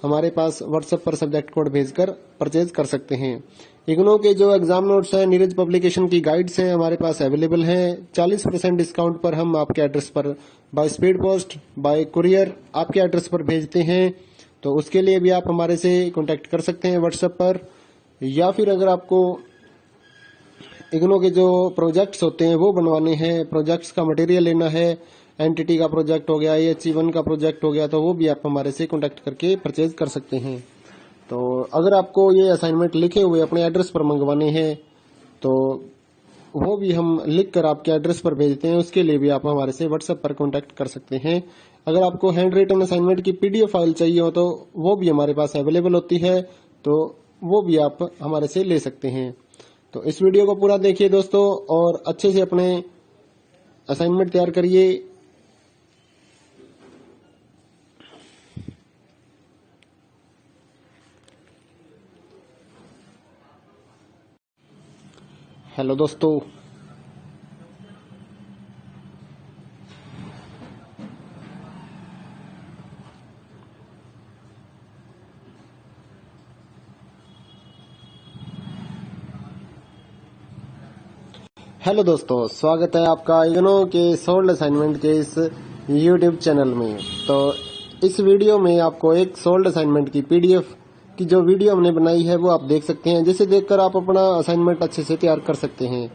[SPEAKER 1] हमारे पास व्हाट्सएप पर सब्जेक्ट कोड भेजकर परचेज कर सकते हैं। इग्नो के जो एग्जाम नोट्स हैं, नीरज पब्लिकेशन की गाइड्स हैं हमारे पास अवेलेबल हैं। 40% डिस्काउंट पर हम आपके एड्रेस पर by speed post, bye courier आपके एड्रेस पर भेजते हैं। तो उसके लिए भी आप हमारे से कांटेक्ट कर सकते हैं व्हाट्सएप पर। या फिर अगर आपको इग्नो के जो प्रोजेक्ट्स होते हैं वो बनवाने हैं, प्रोजेक्ट्स का मटेरियल लेना है, एनटीटी का प्रोजेक्ट हो गया, EH1 का प्रोजेक्ट हो गया, तो वो भी आप हमारे से कांटेक्ट करके परचेज कर सकते हैं। तो अगर आपको ये असाइनमेंट लिखे हुए अपने एड्रेस पर मंगवाने हैं तो वो भी हम लिख कर आपके एड्रेस पर भेजते हैं। उसके लिए भी आप हमारे से व्हाट्सएप पर कांटेक्ट कर सकते हैं। अगर आपको हैंड रिटन असाइनमेंट की PDF फाइल चाहिए हो तो वो भी हमारे पास अवेलेबल होती है, तो वो भी आप हमारे से ले सकते हैं। तो इस वीडियो को पूरा देखिए दोस्तों और अच्छे से अपने असाइनमेंट तैयार करिए। हेलो दोस्तों, स्वागत है आपका इग्नो के सोल्ड असाइनमेंट के इस YouTube चैनल में। तो इस वीडियो में आपको एक सोल्ड असाइनमेंट की PDF की जो वीडियो हमने बनाई है वो आप देख सकते हैं, जिसे देखकर आप अपना असाइनमेंट अच्छे से तैयार कर सकते हैं।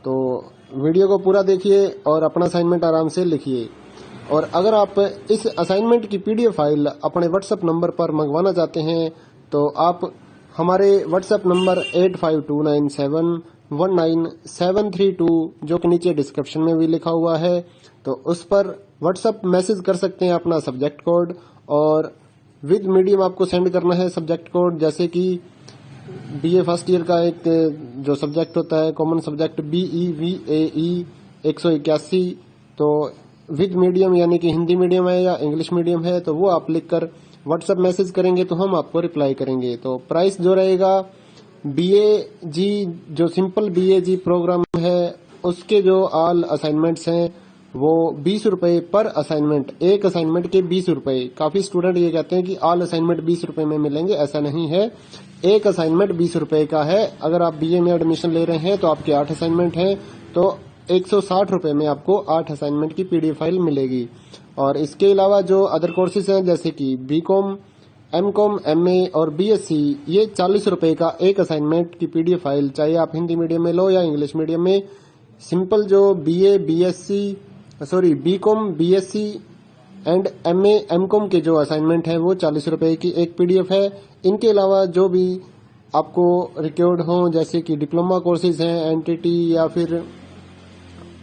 [SPEAKER 1] तो वीडियो को पूरा देखिए और अपना असाइनमेंट आराम से लिखिए। और अगर आप इस असाइनमेंट की PDF फाइल अपने व्हाट्सएप नंबर पर मंगवाना चाहते हैं तो आप हमारे व्हाट्सएप नंबर 8529719732 जो कि नीचे डिस्क्रिप्शन में भी लिखा हुआ है, तो उस पर व्हाट्सएप मैसेज कर सकते हैं अपना सब्जेक्ट कोड, और विद मीडियम आपको सेंड करना है सब्जेक्ट कोड। जैसे कि BA फर्स्ट ईयर का एक जो सब्जेक्ट होता है कॉमन सब्जेक्ट BEVAE 181, तो विद मीडियम यानी कि हिंदी मीडियम है या इंग्लिश मीडियम है, तो वो आप लिखकर व्हाट्सएप मैसेज करेंगे तो हम आपको रिप्लाई करेंगे। तो प्राइस जो रहेगा BAG जो सिंपल BAG प्रोग्राम है उसके जो ऑल असाइनमेंट्स हैं वो 20 रुपए पर असाइनमेंट, एक असाइनमेंट के 20 रुपए। काफी स्टूडेंट ये कहते हैं कि ऑल असाइनमेंट 20 रुपए में मिलेंगे, ऐसा नहीं है। एक असाइनमेंट 20 रुपए का है। अगर आप BA में एडमिशन ले रहे हैं तो आपके 8 असाइनमेंट हैं, तो 160 रुपए में आपको 8 असाइनमेंट की PDF फाइल मिलेगी। और इसके अलावा जो अदर कोर्सेज हैं जैसे कि BCom, MCom, MA और BSc, ये 40 रुपए का एक असाइनमेंट की PDF फाइल, चाहे आप हिंदी मीडियम में लो या इंग्लिश मीडियम में। सिंपल जो BCom, BSc and MA, MCom के जो असाइनमेंट हैं वो 40 रुपए की एक PDF है। इनके अलावा जो भी आपको रिक्वायर्ड हो जैसे कि डिप्लोमा कोर्सेज हैं, NTT या फिर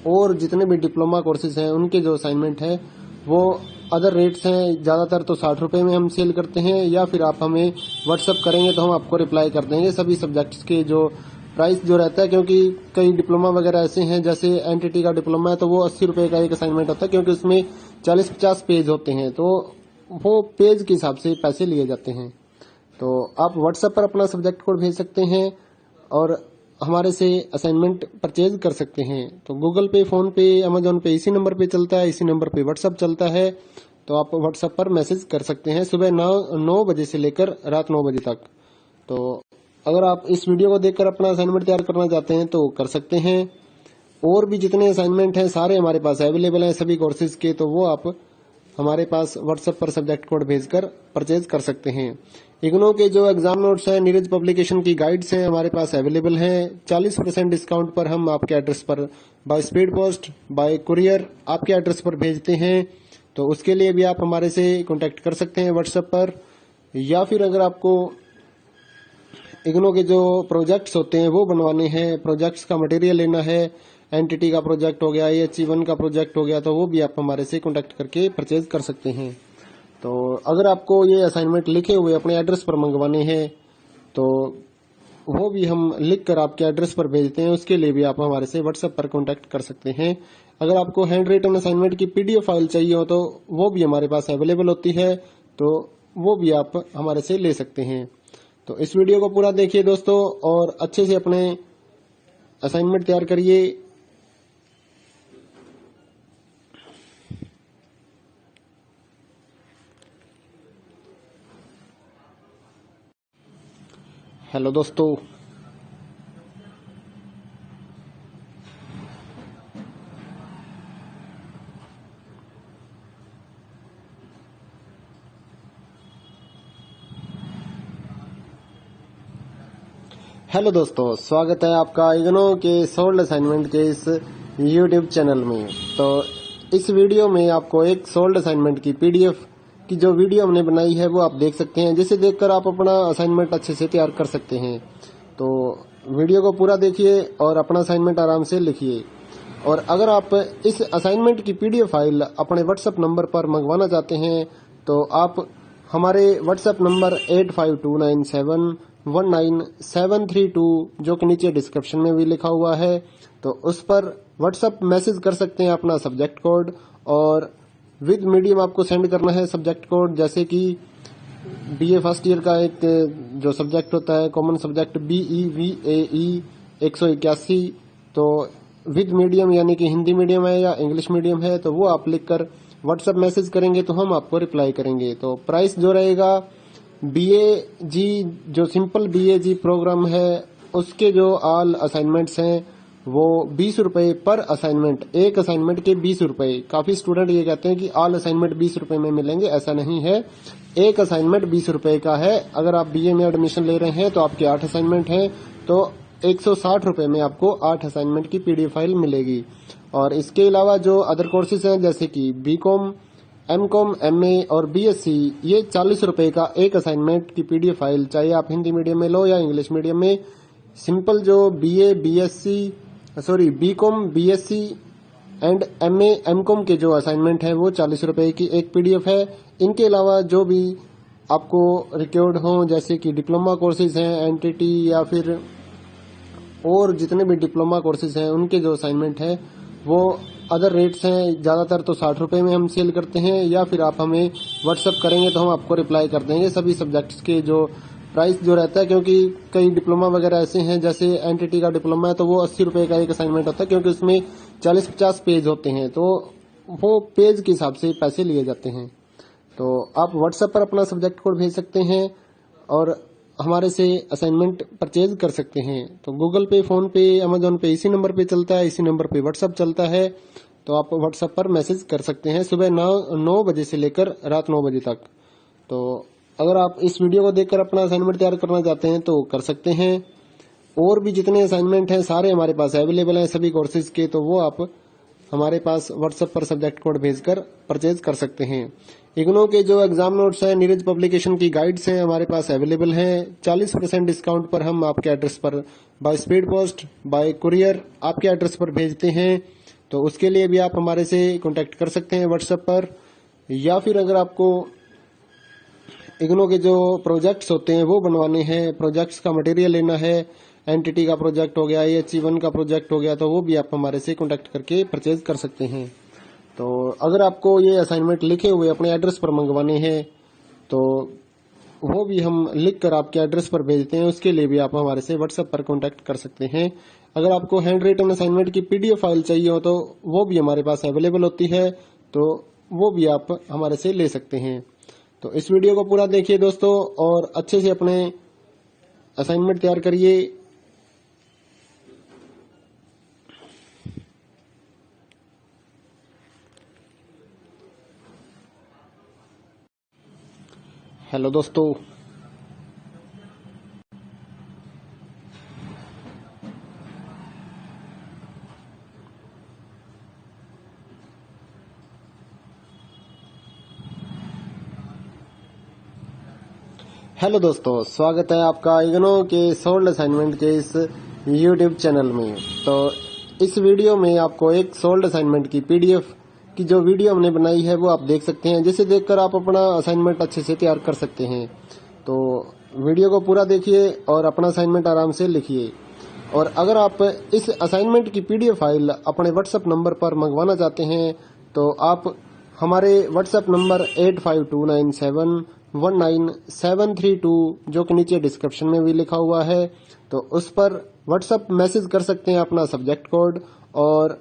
[SPEAKER 1] और जितने भी डिप्लोमा कोर्सेज हैं उनके जो असाइनमेंट है वो अदर रेट्स हैं। ज्यादातर तो 60 रुपए में हम सेल करते हैं, या फिर आप हमें व्हाट्सएप करेंगे तो हम आपको रिप्लाई कर देंगे सभी सब्जेक्ट्स के जो प्राइस जो रहता है। क्योंकि कई डिप्लोमा वगैरह ऐसे हैं, जैसे NTT का डिप्लोमा है तो वो 80 रुपए का एक असाइनमेंट होता है, क्योंकि उसमें 40-50 पेज होते हैं, तो वो पेज के हिसाब से पैसे लिए जाते हैं। तो आप व्हाट्सएप पर अपना सब्जेक्ट कोड भेज सकते हैं और हमारे से असाइनमेंट परचेज कर सकते हैं। तो गूगल पे, फोन पे, अमेजोन पे इसी नंबर पे चलता है, इसी नंबर पे व्हाट्सएप चलता है। तो आप व्हाट्सएप पर मैसेज कर सकते हैं सुबह 9 बजे से लेकर रात 9 बजे तक। तो अगर आप इस वीडियो को देखकर अपना असाइनमेंट तैयार करना चाहते हैं तो कर सकते हैं। और भी जितने असाइनमेंट हैं सारे हमारे पास अवेलेबल हैं सभी कोर्सेज के, तो वो आप हमारे पास व्हाट्सएप पर सब्जेक्ट कोड भेजकर परचेज कर सकते हैं। इग्नो के जो एग्जाम नोट्स हैं, नीरज पब्लिकेशन की गाइड्स हैं हमारे पास अवेलेबल हैं। 40% डिस्काउंट पर हम आपके एड्रेस पर by speed post, bye courier आपके एड्रेस पर भेजते हैं। तो उसके लिए भी आप हमारे से कांटेक्ट कर सकते हैं व्हाट्सएप पर। या फिर अगर आपको इग्नो के जो प्रोजेक्ट्स होते हैं वो बनवाने हैं, प्रोजेक्ट्स का मटेरियल लेना है, NTT का प्रोजेक्ट हो गया, EH1 का प्रोजेक्ट हो गया, तो वो भी आप हमारे से कांटेक्ट करके परचेज कर सकते हैं। तो अगर आपको ये असाइनमेंट लिखे हुए अपने एड्रेस पर मंगवाने हैं तो वो भी हम लिख कर आपके एड्रेस पर भेजते हैं। उसके लिए भी आप हमारे से व्हाट्सएप पर कांटेक्ट कर सकते हैं। अगर आपको हैंड रिटन असाइनमेंट की पीडीएफ फाइल चाहिए हो तो वो भी हमारे पास अवेलेबल होती है, तो वो भी आप हमारे से ले सकते हैं। तो इस वीडियो को पूरा देखिए दोस्तों और अच्छे से अपने असाइनमेंट तैयार करिए। हेलो दोस्तों, स्वागत है आपका इग्नो के सोल्ड असाइनमेंट के इस यूट्यूब चैनल में। तो इस वीडियो में आपको एक सोल्ड असाइनमेंट की पीडीएफ की जो वीडियो हमने बनाई है वो आप देख सकते हैं, जिसे देखकर आप अपना असाइनमेंट अच्छे से तैयार कर सकते हैं। तो वीडियो को पूरा देखिए और अपना असाइनमेंट आराम से लिखिए। और अगर आप इस असाइनमेंट की पीडीएफ फाइल अपने व्हाट्सएप नंबर पर मंगवाना चाहते हैं तो आप हमारे व्हाट्सएप नंबर 8529719732 जो कि नीचे डिस्क्रिप्शन में भी लिखा हुआ है, तो उस पर व्हाट्सएप मैसेज कर सकते हैं अपना सब्जेक्ट कोड, और विद मीडियम आपको सेंड करना है सब्जेक्ट कोड। जैसे कि बीए फर्स्ट ईयर का एक जो सब्जेक्ट होता है कॉमन सब्जेक्ट BEVAE 181, तो विद मीडियम यानी कि हिंदी मीडियम है या इंग्लिश मीडियम है तो वो आप लिखकर व्हाट्सएप मैसेज करेंगे तो हम आपको रिप्लाई करेंगे। तो प्राइस जो रहेगा BAG जो सिंपल BAG प्रोग्राम है उसके जो ऑल असाइनमेंट्स हैं वो 20 रुपए पर असाइनमेंट, एक असाइनमेंट के 20 रुपए। काफी स्टूडेंट ये कहते हैं कि ऑल असाइनमेंट 20 रुपए में मिलेंगे, ऐसा नहीं है। एक असाइनमेंट 20 रुपए का है। अगर आप BA में एडमिशन ले रहे हैं तो आपके 8 असाइनमेंट हैं तो 160 रुपए में आपको 8 असाइनमेंट की पीडीएफ फाइल मिलेगी। और इसके अलावा जो अदर कोर्सेज हैं जैसे कि BCom, MCom, MA और BSc, ये 40 रुपए का एक असाइनमेंट की पीडीएफ फाइल, चाहे आप हिंदी मीडियम में लो या इंग्लिश मीडियम में। सिंपल जो BCom, BSc and MA, MCom के जो असाइनमेंट है वो 40 रुपए की एक पीडीएफ है। इनके अलावा जो भी आपको रिक्वायर्ड हो जैसे कि डिप्लोमा कोर्सेज हैं, एनटीटी या फिर और जितने भी डिप्लोमा कोर्सेज हैं उनके जो असाइनमेंट है वो अदर रेट्स हैं। ज्यादातर तो 60 रुपए में हम सेल करते हैं, या फिर आप हमें व्हाट्सएप करेंगे तो हम आपको रिप्लाई कर देंगे सभी सब्जेक्ट्स के जो प्राइस जो रहता है। क्योंकि कई डिप्लोमा वगैरह ऐसे हैं, जैसे एनटीटी का डिप्लोमा है तो वो 80 रुपए का एक असाइनमेंट होता है, क्योंकि उसमें 40-50 पेज होते हैं तो वो पेज के हिसाब से पैसे लिए जाते हैं। तो आप व्हाट्सएप पर अपना सब्जेक्ट कोड भेज सकते हैं और हमारे से असाइनमेंट परचेज कर सकते हैं। तो गूगल पे, फोन पे, अमेजोन पे इसी नंबर पे चलता है, इसी नंबर पे व्हाट्सएप चलता है। तो आप व्हाट्सएप पर मैसेज कर सकते हैं सुबह 9 बजे से लेकर रात 9 बजे तक। तो अगर आप इस वीडियो को देखकर अपना असाइनमेंट तैयार करना चाहते हैं तो कर सकते हैं। और भी जितने असाइनमेंट हैं सारे हमारे पास अवेलेबल हैं सभी कोर्सेज के, तो वो आप हमारे पास व्हाट्सएप पर सब्जेक्ट कोड भेजकर परचेज कर सकते हैं। इग्नो के जो एग्जाम नोट्स हैं, नीरज पब्लिकेशन की गाइड्स हैं हमारे पास अवेलेबल हैं। 40% डिस्काउंट पर हम आपके एड्रेस पर by speed post, bye courier आपके एड्रेस पर भेजते हैं। तो उसके लिए भी आप हमारे से कांटेक्ट कर सकते हैं व्हाट्सएप पर। या फिर अगर आपको इग्नो के जो प्रोजेक्ट्स होते हैं वो बनवाने हैं, प्रोजेक्ट्स का मटेरियल लेना है, एनटीटी का प्रोजेक्ट हो गया, AHE1 का प्रोजेक्ट हो गया, तो वो भी आप हमारे से कांटेक्ट करके परचेज कर सकते हैं। तो अगर आपको ये असाइनमेंट लिखे हुए अपने एड्रेस पर मंगवाने हैं तो वो भी हम लिख कर आपके एड्रेस पर भेजते हैं। उसके लिए भी आप हमारे से व्हाट्सएप पर कांटेक्ट कर सकते हैं। अगर आपको हैंड रिटन असाइनमेंट की पीडीएफ फाइल चाहिए हो तो वो भी हमारे पास अवेलेबल होती है, तो वो भी आप हमारे से ले सकते हैं। तो इस वीडियो को पूरा देखिए दोस्तों और अच्छे से अपने असाइनमेंट तैयार करिए। हेलो दोस्तों, स्वागत है आपका इग्नो के सोल्ड असाइनमेंट के इस यूट्यूब चैनल में। तो इस वीडियो में आपको एक सोल्ड असाइनमेंट की पीडीएफ की जो वीडियो हमने बनाई है वो आप देख सकते हैं, जिसे देखकर आप अपना असाइनमेंट अच्छे से तैयार कर सकते हैं। तो वीडियो को पूरा देखिए और अपना असाइनमेंट आराम से लिखिए। और अगर आप इस असाइनमेंट की पीडीएफ फाइल अपने व्हाट्सएप नंबर पर मंगवाना चाहते हैं तो आप हमारे व्हाट्सएप नंबर 8529719732 जो कि नीचे डिस्क्रिप्शन में भी लिखा हुआ है, तो उस पर व्हाट्सएप मैसेज कर सकते हैं अपना सब्जेक्ट कोड, और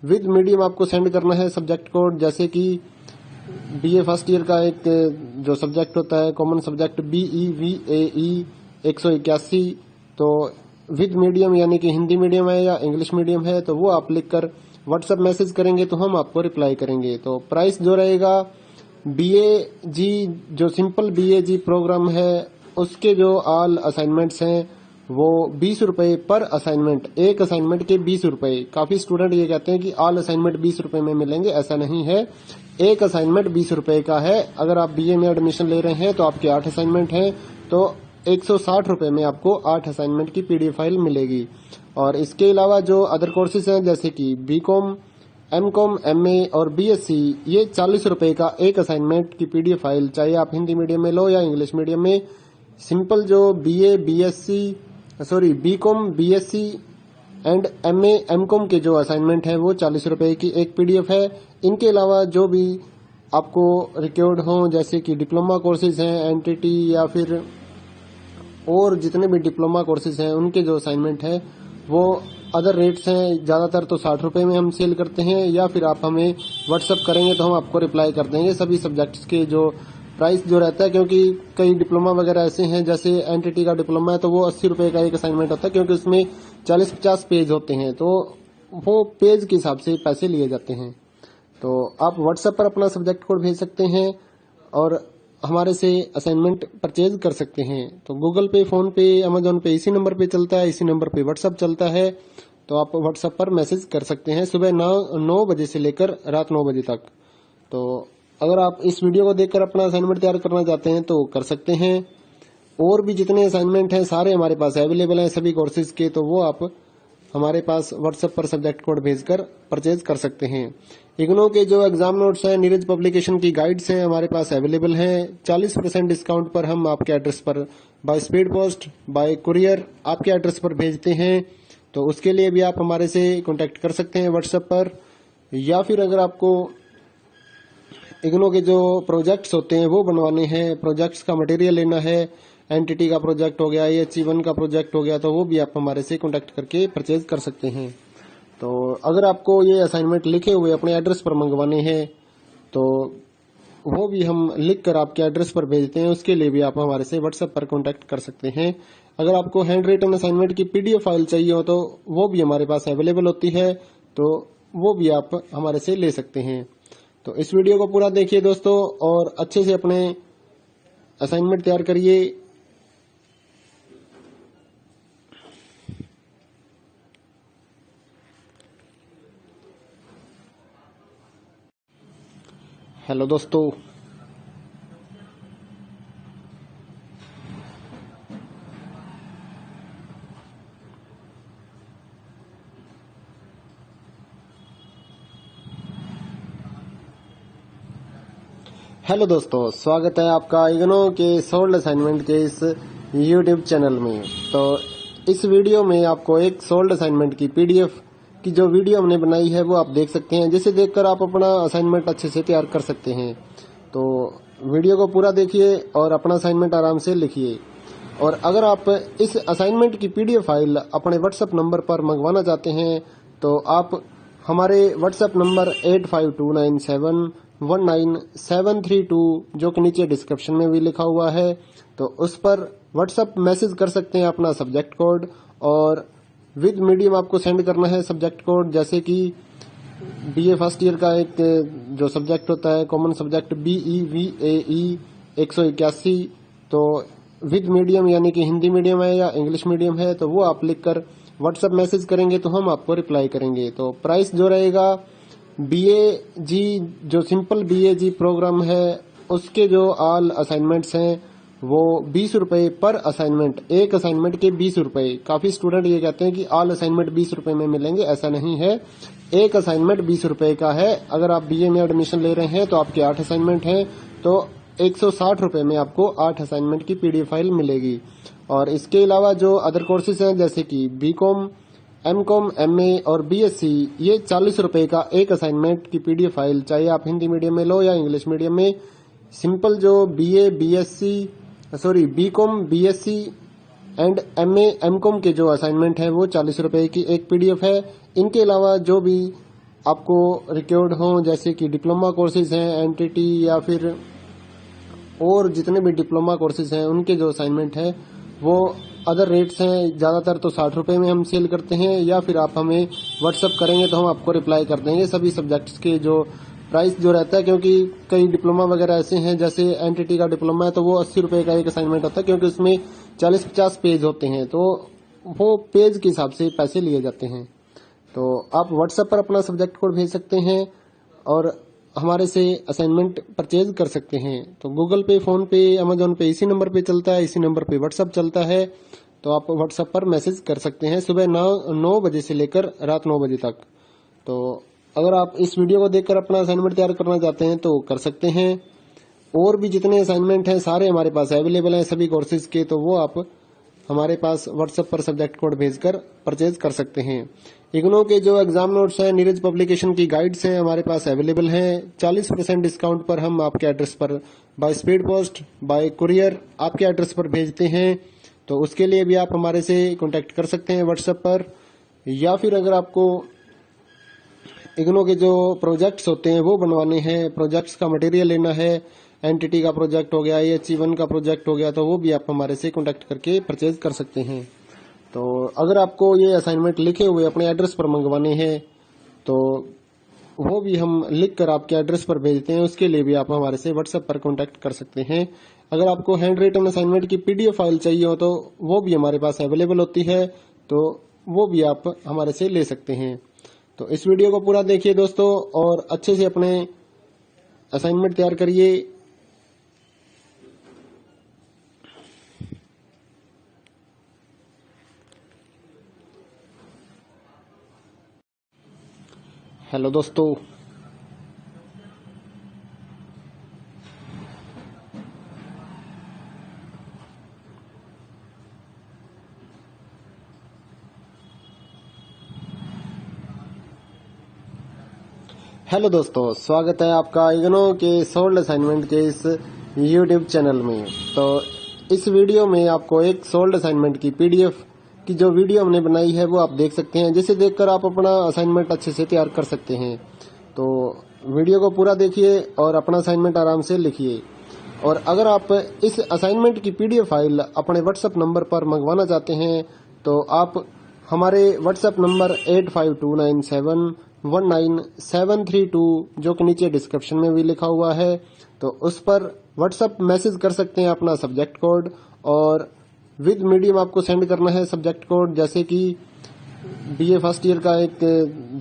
[SPEAKER 1] विद मीडियम आपको सेंड करना है सब्जेक्ट कोड। जैसे कि बीए फर्स्ट ईयर का एक जो सब्जेक्ट होता है कॉमन सब्जेक्ट BEVAE 181, तो विद मीडियम यानी कि हिंदी मीडियम है या इंग्लिश मीडियम है तो वो आप लिखकर व्हाट्सएप मैसेज करेंगे तो हम आपको रिप्लाई करेंगे। तो प्राइस जो रहेगा BAG जो सिंपल BAG प्रोग्राम है उसके जो ऑल असाइनमेंट्स हैं वो 20 रुपए पर असाइनमेंट, एक असाइनमेंट के 20 रुपए। काफी स्टूडेंट ये कहते हैं कि ऑल असाइनमेंट 20 रुपए में मिलेंगे, ऐसा नहीं है। एक असाइनमेंट 20 रुपए का है। अगर आप BA में एडमिशन ले रहे हैं तो आपके 8 असाइनमेंट हैं तो 160 रुपए में आपको 8 असाइनमेंट की पीडीएफ फाइल मिलेगी। और इसके अलावा जो अदर कोर्सेज हैं जैसे कि BCom, MCom, MA और BSc, ये 40 रुपए का एक असाइनमेंट की पीडीएफ फाइल, चाहे आप हिंदी मीडियम में लो या इंग्लिश मीडियम में। सिंपल जो BCom, BSc and MA, MCom के जो असाइनमेंट है वो 40 रुपए की एक पीडीएफ है। इनके अलावा जो भी आपको रिक्वायर्ड हो जैसे कि डिप्लोमा कोर्सेज हैं, एनटीटी या फिर और जितने भी डिप्लोमा कोर्सेज हैं उनके जो असाइनमेंट है वो अदर रेट्स हैं। ज्यादातर तो 60 रुपए में हम सेल करते हैं, या फिर आप हमें व्हाट्सअप करेंगे तो हम आपको रिप्लाई कर देंगे सभी सब्जेक्ट्स के जो प्राइस जो रहता है। क्योंकि कई डिप्लोमा वगैरह ऐसे हैं, जैसे एनटीटी का डिप्लोमा है तो वो 80 रुपए का एक असाइनमेंट होता है, क्योंकि उसमें 40-50 पेज होते हैं तो वो पेज के हिसाब से पैसे लिए जाते हैं। तो आप व्हाट्सएप पर अपना सब्जेक्ट कोड भेज सकते हैं और हमारे से असाइनमेंट परचेज कर सकते हैं। तो गूगल पे, फोन पे, अमेजोन पे इसी नंबर पे चलता है, इसी नंबर पे व्हाट्सएप चलता है। तो आप व्हाट्सएप पर मैसेज कर सकते हैं सुबह 9 बजे से लेकर रात 9 बजे तक। तो अगर आप इस वीडियो को देखकर अपना असाइनमेंट तैयार करना चाहते हैं तो कर सकते हैं। और भी जितने असाइनमेंट हैं सारे हमारे पास अवेलेबल हैं सभी कोर्सेज के, तो वो आप हमारे पास व्हाट्सएप पर सब्जेक्ट कोड भेजकर परचेज कर सकते हैं। इग्नो के जो एग्जाम नोट्स हैं, नीरज पब्लिकेशन की गाइड्स हैं हमारे पास अवेलेबल हैं। 40% डिस्काउंट पर हम आपके एड्रेस पर by speed post, bye courier आपके एड्रेस पर भेजते हैं। तो उसके लिए भी आप हमारे से कांटेक्ट कर सकते हैं व्हाट्सएप पर। या फिर अगर आपको इग्नो के जो प्रोजेक्ट्स होते हैं वो बनवाने हैं, प्रोजेक्ट्स का मटेरियल लेना है, एनटीटी का प्रोजेक्ट हो गया, HE1 का प्रोजेक्ट हो गया, तो वो भी आप हमारे से कांटेक्ट करके परचेज कर सकते हैं। तो अगर आपको ये असाइनमेंट लिखे हुए अपने एड्रेस पर मंगवाने हैं तो वो भी हम लिखकर आपके एड्रेस पर भेजते हैं, उसके लिए भी आप हमारे से व्हाट्सएप पर कांटेक्ट कर सकते हैं। अगर आपको हैंड रिटन असाइनमेंट की पीडीएफ फाइल चाहिए हो तो वो भी हमारे पास अवेलेबल होती है, तो वो भी आप हमारे से ले सकते हैं। तो इस वीडियो को पूरा देखिए दोस्तों और अच्छे से अपने असाइनमेंट तैयार करिए। हेलो दोस्तों, स्वागत है आपका इग्नो के सोल्ड असाइनमेंट के इस यूट्यूब चैनल में। तो इस वीडियो में आपको एक सोल्ड असाइनमेंट की पीडीएफ की जो वीडियो हमने बनाई है वो आप देख सकते हैं, जिसे देखकर आप अपना असाइनमेंट अच्छे से तैयार कर सकते हैं। तो वीडियो को पूरा देखिए और अपना असाइनमेंट आराम से लिखिए। और अगर आप इस असाइनमेंट की पीडीएफ फाइल अपने व्हाट्सएप नंबर पर मंगवाना चाहते हैं तो आप हमारे व्हाट्सएप नंबर 8529719732 जो कि नीचे डिस्क्रिप्शन में भी लिखा हुआ है, तो उस पर व्हाट्सएप मैसेज कर सकते हैं अपना सब्जेक्ट कोड, और विद मीडियम आपको सेंड करना है सब्जेक्ट कोड। जैसे कि BA फर्स्ट ईयर का एक जो सब्जेक्ट होता है कॉमन सब्जेक्ट BEVAE 181, तो विद मीडियम यानी कि हिंदी मीडियम है या इंग्लिश मीडियम है तो वो आप लिखकर व्हाट्सएप मैसेज करेंगे तो हम आपको रिप्लाई करेंगे। तो प्राइस जो रहेगा BAG जो सिंपल BAG प्रोग्राम है उसके जो ऑल असाइनमेंट्स हैं वो 20 रुपए पर असाइनमेंट, एक असाइनमेंट के 20 रुपए। काफी स्टूडेंट ये कहते हैं कि ऑल असाइनमेंट 20 रुपए में मिलेंगे, ऐसा नहीं है। एक असाइनमेंट 20 रुपए का है। अगर आप BA में एडमिशन ले रहे हैं तो आपके 8 असाइनमेंट हैं तो ₹160 में आपको 8 असाइनमेंट की PDF फाइल मिलेगी। और इसके अलावा जो अदर कोर्सेज हैं जैसे कि BCom, MCom, MA और BSc, ये ₹40 का एक असाइनमेंट की PDF फाइल, चाहे आप हिंदी मीडियम में लो या इंग्लिश मीडियम में। सिंपल जो BCom, BSc and MA, MCom के जो असाइनमेंट है वो ₹40 की एक PDF है। इनके अलावा जो भी आपको रिक्वायर्ड हो जैसे कि डिप्लोमा कोर्सेज हैं, NTT या फिर और जितने भी डिप्लोमा कोर्सेज हैं उनके जो असाइनमेंट है वो अदर रेट्स हैं। ज़्यादातर तो ₹60 में हम सेल करते हैं, या फिर आप हमें व्हाट्सअप करेंगे तो हम आपको रिप्लाई कर देंगे सभी सब्जेक्ट्स के जो प्राइस जो रहता है। क्योंकि कई डिप्लोमा वगैरह ऐसे हैं, जैसे NTT का डिप्लोमा है तो वो ₹80 का एक असाइनमेंट होता है, क्योंकि उसमें 40-50 पेज होते हैं, तो वो पेज के हिसाब से पैसे लिए जाते हैं। तो आप व्हाट्सएप पर अपना सब्जेक्ट कोड भेज सकते हैं और हमारे से असाइनमेंट परचेज कर सकते हैं। तो गूगल पे, फोन पे, अमेजोन पे इसी नंबर पे चलता है, इसी नंबर पे व्हाट्सएप चलता है। तो आप व्हाट्सएप पर मैसेज कर सकते हैं सुबह 9 बजे से लेकर रात 9 बजे तक। तो अगर आप इस वीडियो को देखकर अपना असाइनमेंट तैयार करना चाहते हैं तो कर सकते हैं। और भी जितने असाइनमेंट हैं सारे हमारे पास अवेलेबल हैं सभी कोर्सेज के, तो वो आप हमारे पास व्हाट्सएप पर सब्जेक्ट कोड भेजकर परचेज कर सकते हैं। इग्नो के जो एग्जाम नोट्स हैं, नीरज पब्लिकेशन की गाइड्स हैं हमारे पास अवेलेबल हैं। 40% डिस्काउंट पर हम आपके एड्रेस पर by speed post, bye courier आपके एड्रेस पर भेजते हैं। तो उसके लिए भी आप हमारे से कांटेक्ट कर सकते हैं व्हाट्सएप पर। या फिर अगर आपको इग्नो के जो प्रोजेक्ट्स होते हैं वो बनवाने हैं, प्रोजेक्ट्स का मटेरियल लेना है, NTT का प्रोजेक्ट हो गया, AHE1 का प्रोजेक्ट हो गया, तो वो भी आप हमारे से कांटेक्ट करके परचेज कर सकते हैं। तो अगर आपको ये असाइनमेंट लिखे हुए अपने एड्रेस पर मंगवाने हैं तो वो भी हम लिख कर आपके एड्रेस पर भेजते हैं, उसके लिए भी आप हमारे से व्हाट्सएप पर कांटेक्ट कर सकते हैं। अगर आपको हैंड रिटन असाइनमेंट की PDF फाइल चाहिए हो तो वो भी हमारे पास अवेलेबल होती है, तो वो भी आप हमारे से ले सकते हैं। तो इस वीडियो को पूरा देखिए दोस्तों और अच्छे से अपने असाइनमेंट तैयार करिए। हेलो दोस्तों, स्वागत है आपका इग्नो के सोल्ड असाइनमेंट के इस YouTube चैनल में। तो इस वीडियो में आपको एक सोल्ड असाइनमेंट की PDF की जो वीडियो हमने बनाई है वो आप देख सकते हैं, जिसे देखकर आप अपना असाइनमेंट अच्छे से तैयार कर सकते हैं। तो वीडियो को पूरा देखिए और अपना असाइनमेंट आराम से लिखिए। और अगर आप इस असाइनमेंट की PDF फाइल अपने व्हाट्सएप नंबर पर मंगवाना चाहते हैं तो आप हमारे व्हाट्सएप नंबर 8529719732 जो कि नीचे डिस्क्रिप्शन में भी लिखा हुआ है, तो उस पर व्हाट्सएप मैसेज कर सकते हैं अपना सब्जेक्ट कोड, और विद मीडियम आपको सेंड करना है सब्जेक्ट कोड। जैसे कि BA फर्स्ट ईयर का एक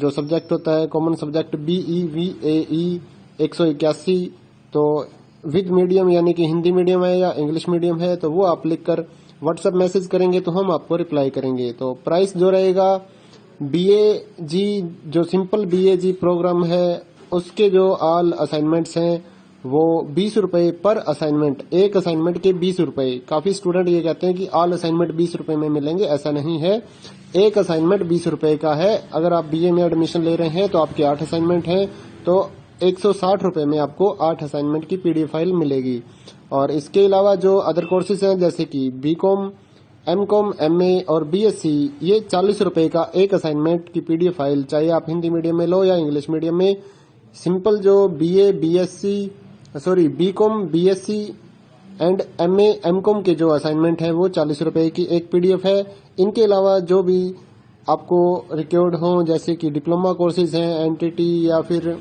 [SPEAKER 1] जो सब्जेक्ट होता है कॉमन सब्जेक्ट BEVAE 181, तो विद मीडियम यानी कि हिंदी मीडियम है या इंग्लिश मीडियम है, तो वो आप लिखकर व्हाट्सएप मैसेज करेंगे तो हम आपको रिप्लाई करेंगे। तो प्राइस जो रहेगा BAG जो सिंपल BAG प्रोग्राम है उसके जो ऑल असाइनमेंट्स हैं वो ₹20 पर असाइनमेंट, एक असाइनमेंट के ₹20। काफी स्टूडेंट ये कहते हैं कि ऑल असाइनमेंट ₹20 में मिलेंगे, ऐसा नहीं है। एक असाइनमेंट ₹20 का है। अगर आप BA में एडमिशन ले रहे हैं तो आपके 8 असाइनमेंट हैं, तो ₹160 में आपको 8 असाइनमेंट की PDF फाइल मिलेगी। और इसके अलावा जो अदर कोर्सेज हैं जैसे कि BCom, MCom, MA और BSc, ये ₹40 का एक असाइनमेंट की PDF फाइल, चाहे आप हिंदी मीडियम में लो या इंग्लिश मीडियम में। सिंपल जो BCom, BSc and MA, MCom के जो असाइनमेंट है वो ₹40 की एक PDF है। इनके अलावा जो भी आपको रिक्वायर्ड हो जैसे कि डिप्लोमा कोर्सेज हैं, NTT या फिर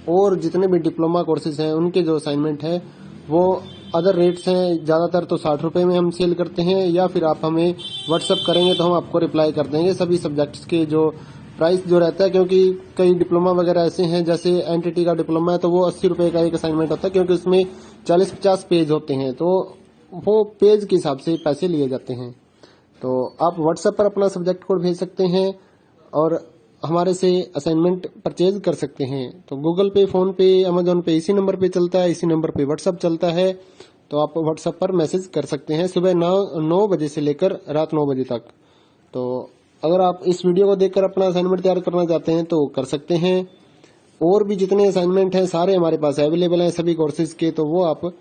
[SPEAKER 1] और जितने भी डिप्लोमा कोर्सेज हैं उनके जो असाइनमेंट है वो अदर रेट्स हैं। ज़्यादातर तो ₹60 में हम सेल करते हैं, या फिर आप हमें व्हाट्सएप करेंगे तो हम आपको रिप्लाई कर देंगे सभी सब्जेक्ट्स के जो प्राइस जो रहता है। क्योंकि कई डिप्लोमा वगैरह ऐसे हैं, जैसे NTT का डिप्लोमा है तो वो ₹80 का एक असाइनमेंट होता है, क्योंकि उसमें 40-50 पेज होते हैं, तो वो पेज के हिसाब से पैसे लिए जाते हैं। तो आप व्हाट्सएप पर अपना सब्जेक्ट कोड भेज सकते हैं और हमारे से असाइनमेंट परचेज कर सकते हैं। तो गूगल पे, फोन पे, अमेजोन पे इसी नंबर पे चलता है, इसी नंबर पे व्हाट्सअप चलता है। तो आप व्हाट्सएप पर मैसेज कर सकते हैं सुबह 9 बजे से लेकर रात 9 बजे तक। तो अगर आप इस वीडियो को देखकर अपना असाइनमेंट तैयार करना चाहते हैं तो कर सकते हैं। और भी जितने असाइनमेंट हैं सारे हमारे पास अवेलेबल हैं सभी कोर्सेज के, तो वो आप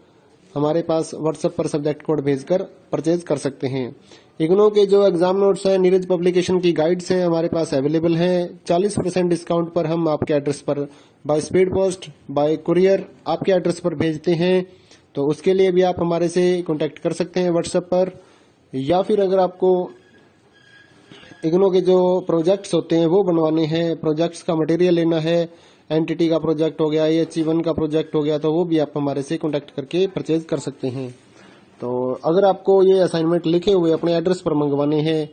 [SPEAKER 1] हमारे पास व्हाट्सएप पर सब्जेक्ट कोड भेजकर परचेज कर सकते हैं। इग्नो के जो एग्जाम नोट्स हैं, नीरज पब्लिकेशन की गाइड्स हैं हमारे पास अवेलेबल हैं। 40% डिस्काउंट पर हम आपके एड्रेस पर by speed post, bye courier आपके एड्रेस पर भेजते हैं। तो उसके लिए भी आप हमारे से कांटेक्ट कर सकते हैं व्हाट्सएप पर। या फिर अगर आपको इग्नो के जो प्रोजेक्ट्स होते हैं वो बनवाने हैं, प्रोजेक्ट्स का मटेरियल लेना है, एनटीटी का प्रोजेक्ट हो गया, AHE1 का प्रोजेक्ट हो गया, तो वो भी आप हमारे से कांटेक्ट करके परचेज कर सकते हैं। तो अगर आपको ये असाइनमेंट लिखे हुए अपने एड्रेस पर मंगवाने हैं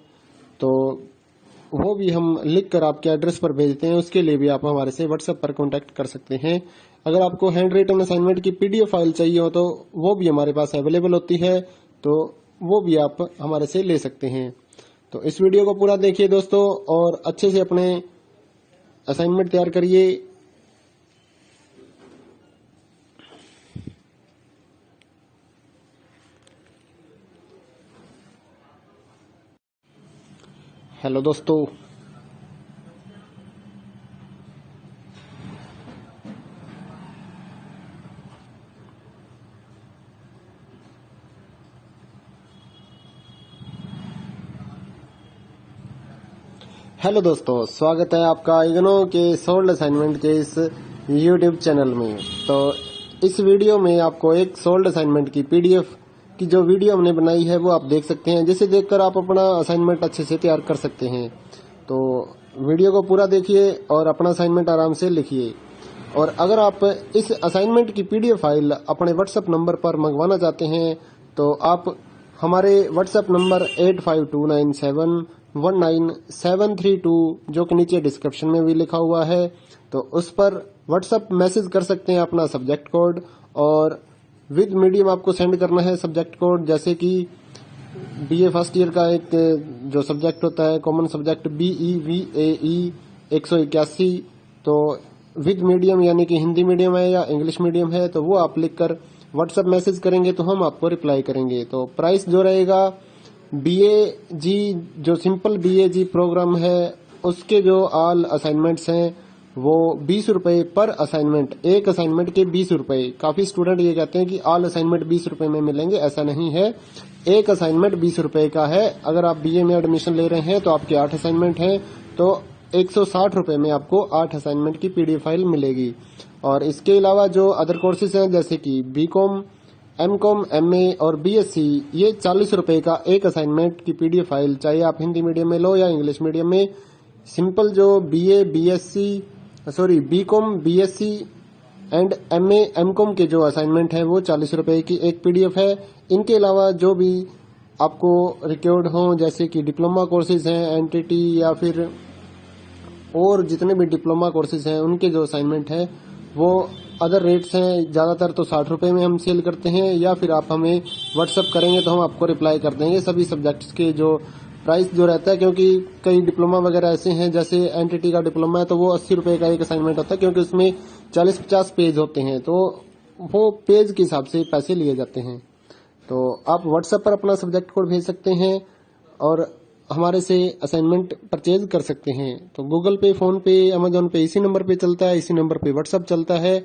[SPEAKER 1] तो वो भी हम लिख कर आपके एड्रेस पर भेजते हैं। उसके लिए भी आप हमारे से व्हाट्सएप पर कांटेक्ट कर सकते हैं। अगर आपको हैंड रिटन असाइनमेंट की PDF फाइल चाहिए हो तो वो भी हमारे पास अवेलेबल होती है, तो वो भी आप हमारे से ले सकते हैं। तो इस वीडियो को पूरा देखिए दोस्तों और अच्छे से अपने असाइनमेंट तैयार करिए। हेलो दोस्तों, स्वागत है आपका इग्नो के सोल्ड असाइनमेंट के इस YouTube चैनल में। तो इस वीडियो में आपको एक सोल्ड असाइनमेंट की PDF की जो वीडियो हमने बनाई है वो आप देख सकते हैं, जिसे देखकर आप अपना असाइनमेंट अच्छे से तैयार कर सकते हैं। तो वीडियो को पूरा देखिए और अपना असाइनमेंट आराम से लिखिए। और अगर आप इस असाइनमेंट की PDF फाइल अपने व्हाट्सएप नंबर पर मंगवाना चाहते हैं तो आप हमारे व्हाट्सएप नंबर 8529719732 जो कि नीचे डिस्क्रिप्शन में भी लिखा हुआ है, तो उस पर व्हाट्सएप मैसेज कर सकते हैं अपना सब्जेक्ट कोड। और विद मीडियम आपको सेंड करना है सब्जेक्ट कोड, जैसे कि BA फर्स्ट ईयर का एक जो सब्जेक्ट होता है कॉमन सब्जेक्ट BEVAE 181, तो विद मीडियम यानी कि हिंदी मीडियम है या इंग्लिश मीडियम है, तो वो आप लिखकर व्हाट्सएप मैसेज करेंगे तो हम आपको रिप्लाई करेंगे। तो प्राइस जो रहेगा BAG जो सिंपल BAG प्रोग्राम है उसके जो ऑल असाइनमेंट्स हैं वो 20 रुपए पर असाइनमेंट, एक असाइनमेंट के 20 रुपए। काफी स्टूडेंट ये कहते हैं कि ऑल असाइनमेंट 20 रुपए में मिलेंगे, ऐसा नहीं है। एक असाइनमेंट 20 रुपए का है। अगर आप BA में एडमिशन ले रहे हैं तो आपके 8 असाइनमेंट हैं, तो 160 रुपए में आपको 8 असाइनमेंट की PDF फाइल मिलेगी। और इसके अलावा जो अदर कोर्सेज हैं जैसे कि BCom, MCom, MA और BSc, ये 40 रुपए का एक असाइनमेंट की PDF फाइल, चाहे आप हिंदी मीडियम में लो या इंग्लिश मीडियम में। सिंपल जो BCom, BSc and MA, MCom के जो असाइनमेंट है वो 40 रुपए की एक PDF है। इनके अलावा जो भी आपको रिक्वायर्ड हो जैसे कि डिप्लोमा कोर्सेज हैं, NTT या फिर और जितने भी डिप्लोमा कोर्सेज हैं उनके जो असाइनमेंट है वो अदर रेट्स हैं। ज्यादातर तो 60 रुपए में हम सेल करते हैं, या फिर आप हमें व्हाट्सएप करेंगे तो हम आपको रिप्लाई कर देंगे सभी सब्जेक्ट्स के जो प्राइस जो रहता है। क्योंकि कई डिप्लोमा वगैरह ऐसे हैं, जैसे NTT का डिप्लोमा है तो वो 80 रुपए का एक असाइनमेंट होता है, क्योंकि उसमें 40-50 पेज होते हैं, तो वो पेज के हिसाब से पैसे लिए जाते हैं। तो आप व्हाट्सएप पर अपना सब्जेक्ट कोड भेज सकते हैं और हमारे से असाइनमेंट परचेज कर सकते हैं। तो गूगल पे, फोन पे, अमेजोन पे इसी नंबर पे चलता है, इसी नंबर पे व्हाट्सएप चलता है।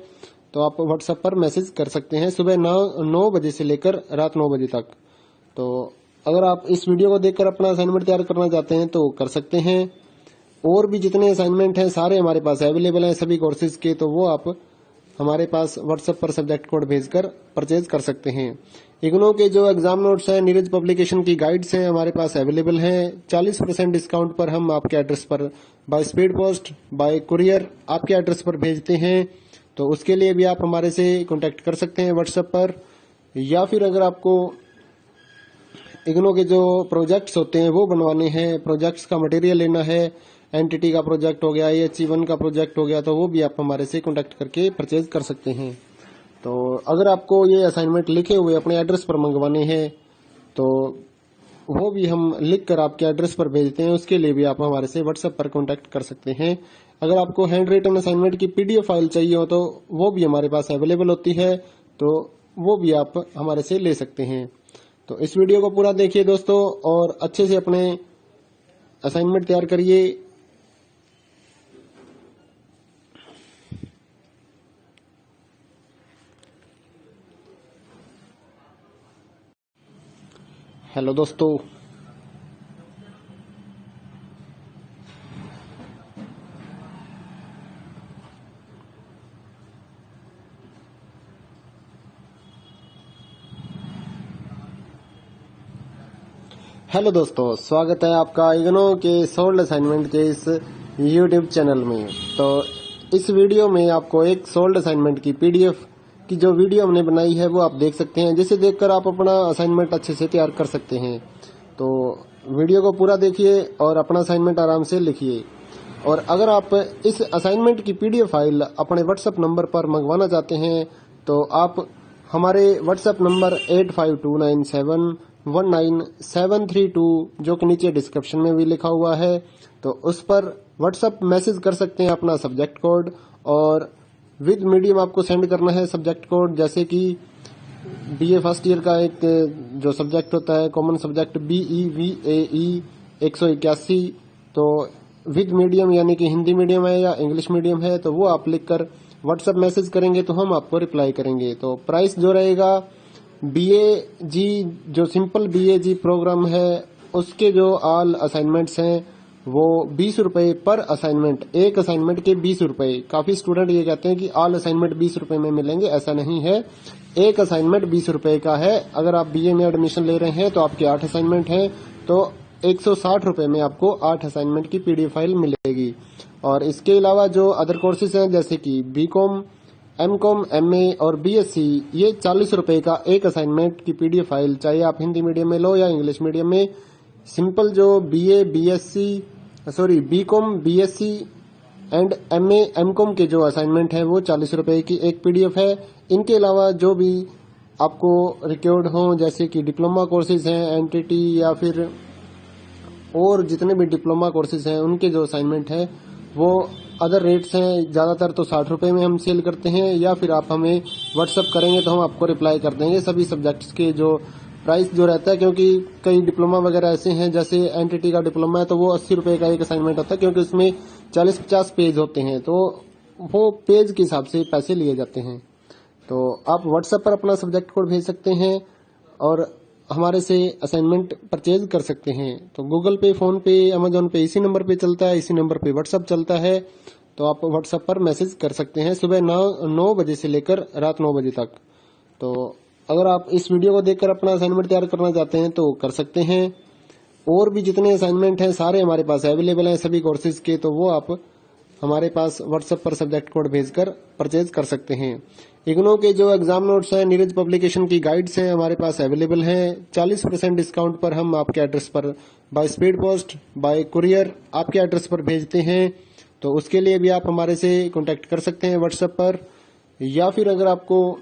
[SPEAKER 1] तो आप व्हाट्सएप पर मैसेज कर सकते हैं सुबह 9 बजे से लेकर रात 9 बजे तक। तो अगर आप इस वीडियो को देखकर अपना असाइनमेंट तैयार करना चाहते हैं तो कर सकते हैं। और भी जितने असाइनमेंट हैं सारे हमारे पास अवेलेबल हैं सभी कोर्सेज के, तो वो आप हमारे पास व्हाट्सएप पर सब्जेक्ट कोड भेजकर परचेज कर सकते हैं। इग्नो के जो एग्जाम नोट्स हैं, नीरज पब्लिकेशन की गाइड्स हैं हमारे पास अवेलेबल हैं। 40% डिस्काउंट पर हम आपके एड्रेस पर by speed post, bye courier आपके एड्रेस पर भेजते हैं। तो उसके लिए भी आप हमारे से कांटेक्ट कर सकते हैं व्हाट्सएप पर। या फिर अगर आपको इग्नो के जो प्रोजेक्ट्स होते हैं वो बनवाने हैं, प्रोजेक्ट्स का मटेरियल लेना है, एनटीटी का प्रोजेक्ट हो गया, AHE1 का प्रोजेक्ट हो गया, तो वो भी आप हमारे से कांटेक्ट करके परचेज कर सकते हैं। तो अगर आपको ये असाइनमेंट लिखे हुए अपने एड्रेस पर मंगवाने हैं तो वो भी हम लिख कर आपके एड्रेस पर भेजते हैं। उसके लिए भी आप हमारे से व्हाट्सएप पर कांटेक्ट कर सकते हैं। अगर आपको हैंड रिटन असाइनमेंट की पीडीएफ फाइल चाहिए हो तो वो भी हमारे पास अवेलेबल होती है, तो वो भी आप हमारे से ले सकते हैं। तो इस वीडियो को पूरा देखिए दोस्तों और अच्छे से अपने असाइनमेंट तैयार करिए। हेलो दोस्तों, स्वागत है आपका इग्नो के सोल्ड असाइनमेंट के इस यूट्यूब चैनल में। तो इस वीडियो में आपको एक सोल्ड असाइनमेंट की पीडीएफ की जो वीडियो हमने बनाई है वो आप देख सकते हैं, जिसे देखकर आप अपना असाइनमेंट अच्छे से तैयार कर सकते हैं। तो वीडियो को पूरा देखिए और अपना असाइनमेंट आराम से लिखिए। और अगर आप इस असाइनमेंट की पीडीएफ फाइल अपने व्हाट्सएप नंबर पर मंगवाना चाहते हैं तो आप हमारे व्हाट्सएप नंबर 8529719732 जो कि नीचे डिस्क्रिप्शन में भी लिखा हुआ है, तो उस पर व्हाट्सएप मैसेज कर सकते हैं अपना सब्जेक्ट कोड, और विद मीडियम आपको सेंड करना है सब्जेक्ट कोड। जैसे कि बीए फर्स्ट ईयर का एक जो सब्जेक्ट होता है कॉमन सब्जेक्ट BEVAE 181, तो विद मीडियम यानी कि हिंदी मीडियम है या इंग्लिश मीडियम है तो वो आप लिखकर व्हाट्सएप मैसेज करेंगे तो हम आपको रिप्लाई करेंगे। तो प्राइस जो रहेगा BAG जो सिंपल BAG प्रोग्राम है उसके जो ऑल असाइनमेंट्स हैं वो 20 रुपए पर असाइनमेंट, एक असाइनमेंट के 20 रुपए। काफी स्टूडेंट ये कहते हैं कि ऑल असाइनमेंट 20 रुपए में मिलेंगे, ऐसा नहीं है। एक असाइनमेंट 20 रुपए का है। अगर आप BA में एडमिशन ले रहे हैं तो आपके 8 असाइनमेंट हैं तो 160 रुपए में आपको 8 असाइनमेंट की पीडीएफ फाइल मिलेगी। और इसके अलावा जो अदर कोर्सेज हैं जैसे कि BCom, MCom, MA और BSc, ये 40 रुपए का एक असाइनमेंट की पीडीएफ फाइल, चाहे आप हिंदी मीडियम में लो या इंग्लिश मीडियम में। सिंपल जो BCom, BSc and MA, MCom के जो असाइनमेंट है वो 40 रुपए की एक पीडीएफ है। इनके अलावा जो भी आपको रिक्वायर्ड हो जैसे कि डिप्लोमा कोर्सेज हैं NTT या फिर और जितने भी डिप्लोमा कोर्सेज हैं उनके जो असाइनमेंट है वो अदर रेट्स हैं। ज्यादातर तो 60 रुपए में हम सेल करते हैं, या फिर आप हमें व्हाट्सअप करेंगे तो हम आपको रिप्लाई कर देंगे सभी सब्जेक्ट्स के जो प्राइस जो रहता है। क्योंकि कई डिप्लोमा वगैरह ऐसे हैं जैसे NTT का डिप्लोमा है तो वो 80 रुपए का एक असाइनमेंट होता है, क्योंकि उसमें 40-50 पेज होते हैं तो वो पेज के हिसाब से पैसे लिए जाते हैं। तो आप व्हाट्सएप पर अपना सब्जेक्ट कोड भेज सकते हैं और हमारे से असाइनमेंट परचेज कर सकते हैं। तो गूगल पे, फोन पे, अमेजोन पे इसी नंबर पे चलता है, इसी नंबर पे व्हाट्सएप चलता है। तो आप व्हाट्सएप पर मैसेज कर सकते हैं सुबह 9 बजे से लेकर रात 9 बजे तक। तो अगर आप इस वीडियो को देखकर अपना असाइनमेंट तैयार करना चाहते हैं तो कर सकते हैं। और भी जितने असाइनमेंट हैं सारे हमारे पास अवेलेबल हैं सभी कोर्सेज के, तो वो आप हमारे पास व्हाट्सएप पर सब्जेक्ट कोड भेजकर परचेज कर सकते हैं। इग्नो के जो एग्जाम नोट्स हैं, नीरज पब्लिकेशन की गाइड्स हैं हमारे पास अवेलेबल हैं। 40% डिस्काउंट पर हम आपके एड्रेस पर by speed post, bye courier आपके एड्रेस पर भेजते हैं। तो उसके लिए भी आप हमारे से कांटेक्ट कर सकते हैं व्हाट्सएप पर। या फिर अगर आपको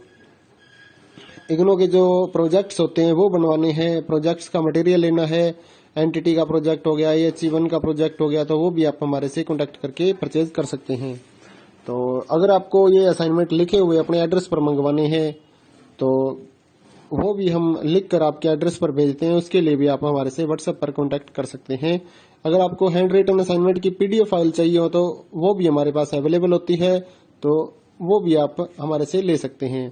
[SPEAKER 1] इग्नो के जो प्रोजेक्ट्स होते हैं वो बनवाने हैं, प्रोजेक्ट्स का मटेरियल लेना है, NTT का प्रोजेक्ट हो गया, HE1 का प्रोजेक्ट हो गया, तो वो भी आप हमारे से कांटेक्ट करके परचेज कर सकते हैं। तो अगर आपको ये असाइनमेंट लिखे हुए अपने एड्रेस पर मंगवाने हैं तो वो भी हम लिख कर आपके एड्रेस पर भेजते हैं। उसके लिए भी आप हमारे से व्हाट्सएप पर कांटेक्ट कर सकते हैं। अगर आपको हैंड रिटन असाइनमेंट की पीडीएफ फाइल चाहिए हो तो वो भी हमारे पास अवेलेबल होती है, तो वो भी आप हमारे से ले सकते हैं।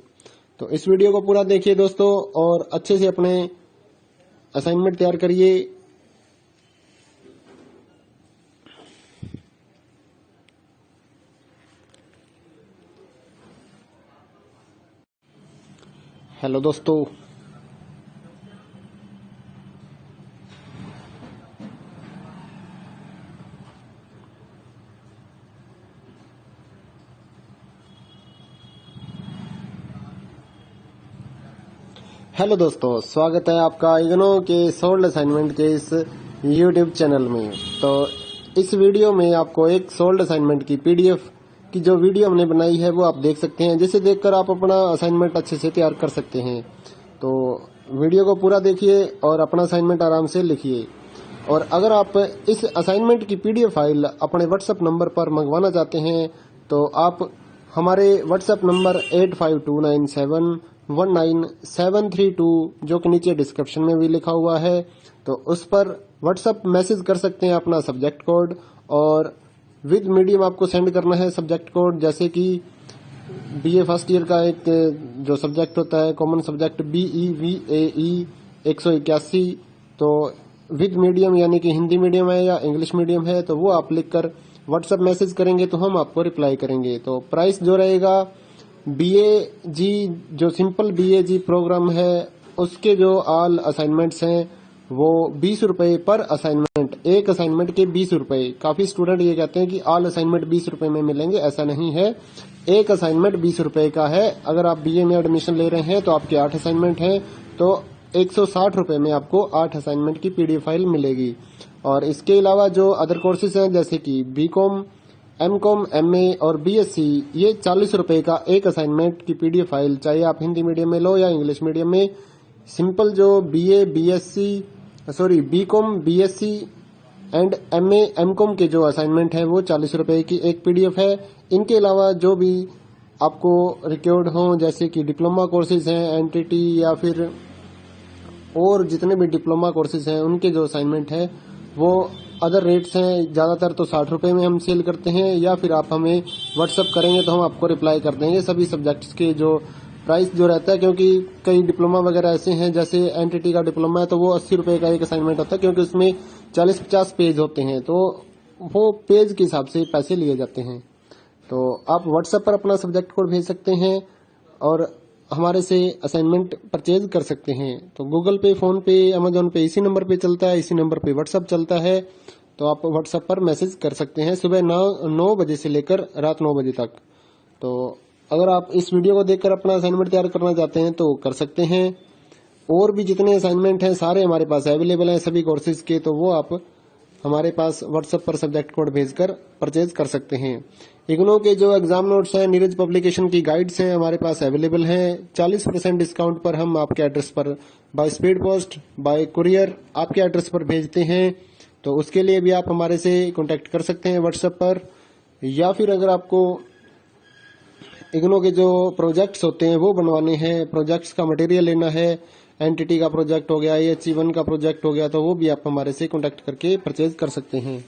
[SPEAKER 1] तो इस वीडियो को पूरा देखिए दोस्तों और अच्छे से अपने असाइनमेंट तैयार करिए। हेलो दोस्तों, स्वागत है आपका इग्नो के सोल्ड असाइनमेंट के इस यूट्यूब चैनल में। तो इस वीडियो में आपको एक सोल्ड असाइनमेंट की पीडीएफ की जो वीडियो हमने बनाई है वो आप देख सकते हैं, जिसे देखकर आप अपना असाइनमेंट अच्छे से तैयार कर सकते हैं। तो वीडियो को पूरा देखिए और अपना असाइनमेंट आराम से लिखिए। और अगर आप इस असाइनमेंट की पीडीएफ फाइल अपने व्हाट्सएप नंबर पर मंगवाना चाहते हैं तो आप हमारे व्हाट्सएप नंबर 8529719732 जो कि नीचे डिस्क्रिप्शन में भी लिखा हुआ है, तो उस पर व्हाट्सएप मैसेज कर सकते हैं अपना सब्जेक्ट कोड, और विद मीडियम आपको सेंड करना है सब्जेक्ट कोड। जैसे कि बीए फर्स्ट ईयर का एक जो सब्जेक्ट होता है कॉमन सब्जेक्ट BEVAE 181, तो विद मीडियम यानी कि हिंदी मीडियम है या इंग्लिश मीडियम है तो वो आप लिखकर व्हाट्सएप मैसेज करेंगे तो हम आपको रिप्लाई करेंगे। तो प्राइस जो रहेगा BAG जो सिंपल BAG प्रोग्राम है उसके जो ऑल असाइनमेंट्स हैं वो 20 रुपए पर असाइनमेंट, एक असाइनमेंट के 20 रुपए। काफी स्टूडेंट ये कहते हैं कि ऑल असाइनमेंट 20 रुपए में मिलेंगे, ऐसा नहीं है। एक असाइनमेंट 20 रुपए का है। अगर आप BA में एडमिशन ले रहे हैं तो आपके 8 असाइनमेंट हैं तो 160 रुपए में आपको 8 असाइनमेंट की PDF फाइल मिलेगी। और इसके अलावा जो अदर कोर्सेज हैं जैसे कि BCom, MCom, MA और BSc, ये 40 रुपए का एक असाइनमेंट की PDF फाइल, चाहे आप हिंदी मीडियम में लो या इंग्लिश मीडियम में। सिंपल जो BCom, BSc and MA, MCom के जो असाइनमेंट है वो 40 रुपए की एक PDF है। इनके अलावा जो भी आपको रिक्वायर्ड हो जैसे कि डिप्लोमा कोर्सेज हैं, NTT या फिर और जितने भी डिप्लोमा कोर्सेज हैं उनके जो असाइनमेंट है वो अदर रेट्स हैं। ज्यादातर तो 60 रुपए में हम सेल करते हैं, या फिर आप हमें व्हाट्सएप करेंगे तो हम आपको रिप्लाई कर देंगे सभी सब्जेक्ट्स के जो प्राइस जो रहता है। क्योंकि कई डिप्लोमा वगैरह ऐसे हैं जैसे NTT का डिप्लोमा है तो वो 80 रुपए का एक असाइनमेंट होता है, क्योंकि उसमें 40-50 पेज होते हैं तो वो पेज के हिसाब से पैसे लिए जाते हैं। तो आप व्हाट्सएप पर अपना सब्जेक्ट कोड भेज सकते हैं और हमारे से असाइनमेंट परचेज कर सकते हैं। तो गूगल पे, फोन पे, अमेजोन पे इसी नंबर पे चलता है, इसी नंबर पे व्हाट्सएप चलता है। तो आप व्हाट्सएप पर मैसेज कर सकते हैं सुबह 9 बजे से लेकर रात 9 बजे तक। तो अगर आप इस वीडियो को देखकर अपना असाइनमेंट तैयार करना चाहते हैं तो कर सकते हैं। और भी जितने असाइनमेंट हैं सारे हमारे पास अवेलेबल हैं सभी कोर्सेज के, तो वो आप हमारे पास व्हाट्सएप पर सब्जेक्ट कोड भेजकर परचेज कर सकते हैं। इग्नो के जो एग्जाम नोट्स हैं, नीरज पब्लिकेशन की गाइड्स हैं हमारे पास अवेलेबल हैं। 40% डिस्काउंट पर हम आपके एड्रेस पर by speed post, bye courier आपके एड्रेस पर भेजते हैं। तो उसके लिए भी आप हमारे से कांटेक्ट कर सकते हैं व्हाट्सएप पर। या फिर अगर आपको इग्नो के जो प्रोजेक्ट्स होते हैं वो बनवाने हैं, प्रोजेक्ट्स का मटेरियल लेना है, NTT का प्रोजेक्ट हो गया, HE1 का प्रोजेक्ट हो गया, तो वो भी आप हमारे से कांटेक्ट करके परचेज कर सकते हैं।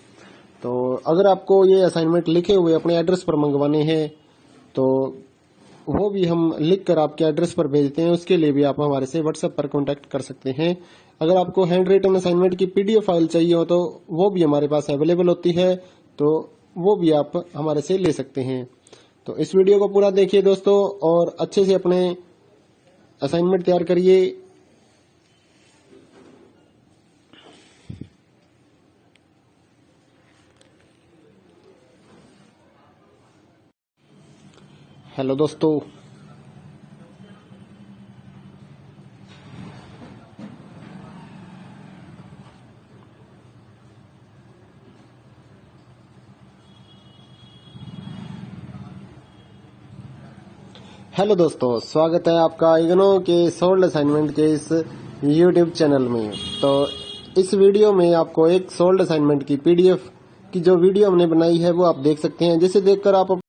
[SPEAKER 1] तो अगर आपको ये असाइनमेंट लिखे हुए अपने एड्रेस पर मंगवाने हैं तो वो भी हम लिख कर आपके एड्रेस पर भेजते हैं, उसके लिए भी आप हमारे से व्हाट्सएप पर कांटेक्ट कर सकते हैं। अगर आपको हैंड रिटन असाइनमेंट की PDF फाइल चाहिए हो तो वो भी हमारे पास अवेलेबल होती है, तो वो भी आप हमारे से ले सकते हैं। तो इस वीडियो को पूरा देखिए दोस्तों और अच्छे से अपने असाइनमेंट तैयार करिए। हेलो दोस्तों, स्वागत है आपका इग्नो के सोल्ड असाइनमेंट के इस YouTube चैनल में। तो इस वीडियो में आपको एक सोल्ड असाइनमेंट की PDF की जो वीडियो हमने बनाई है वो आप देख सकते हैं, जिसे देखकर आप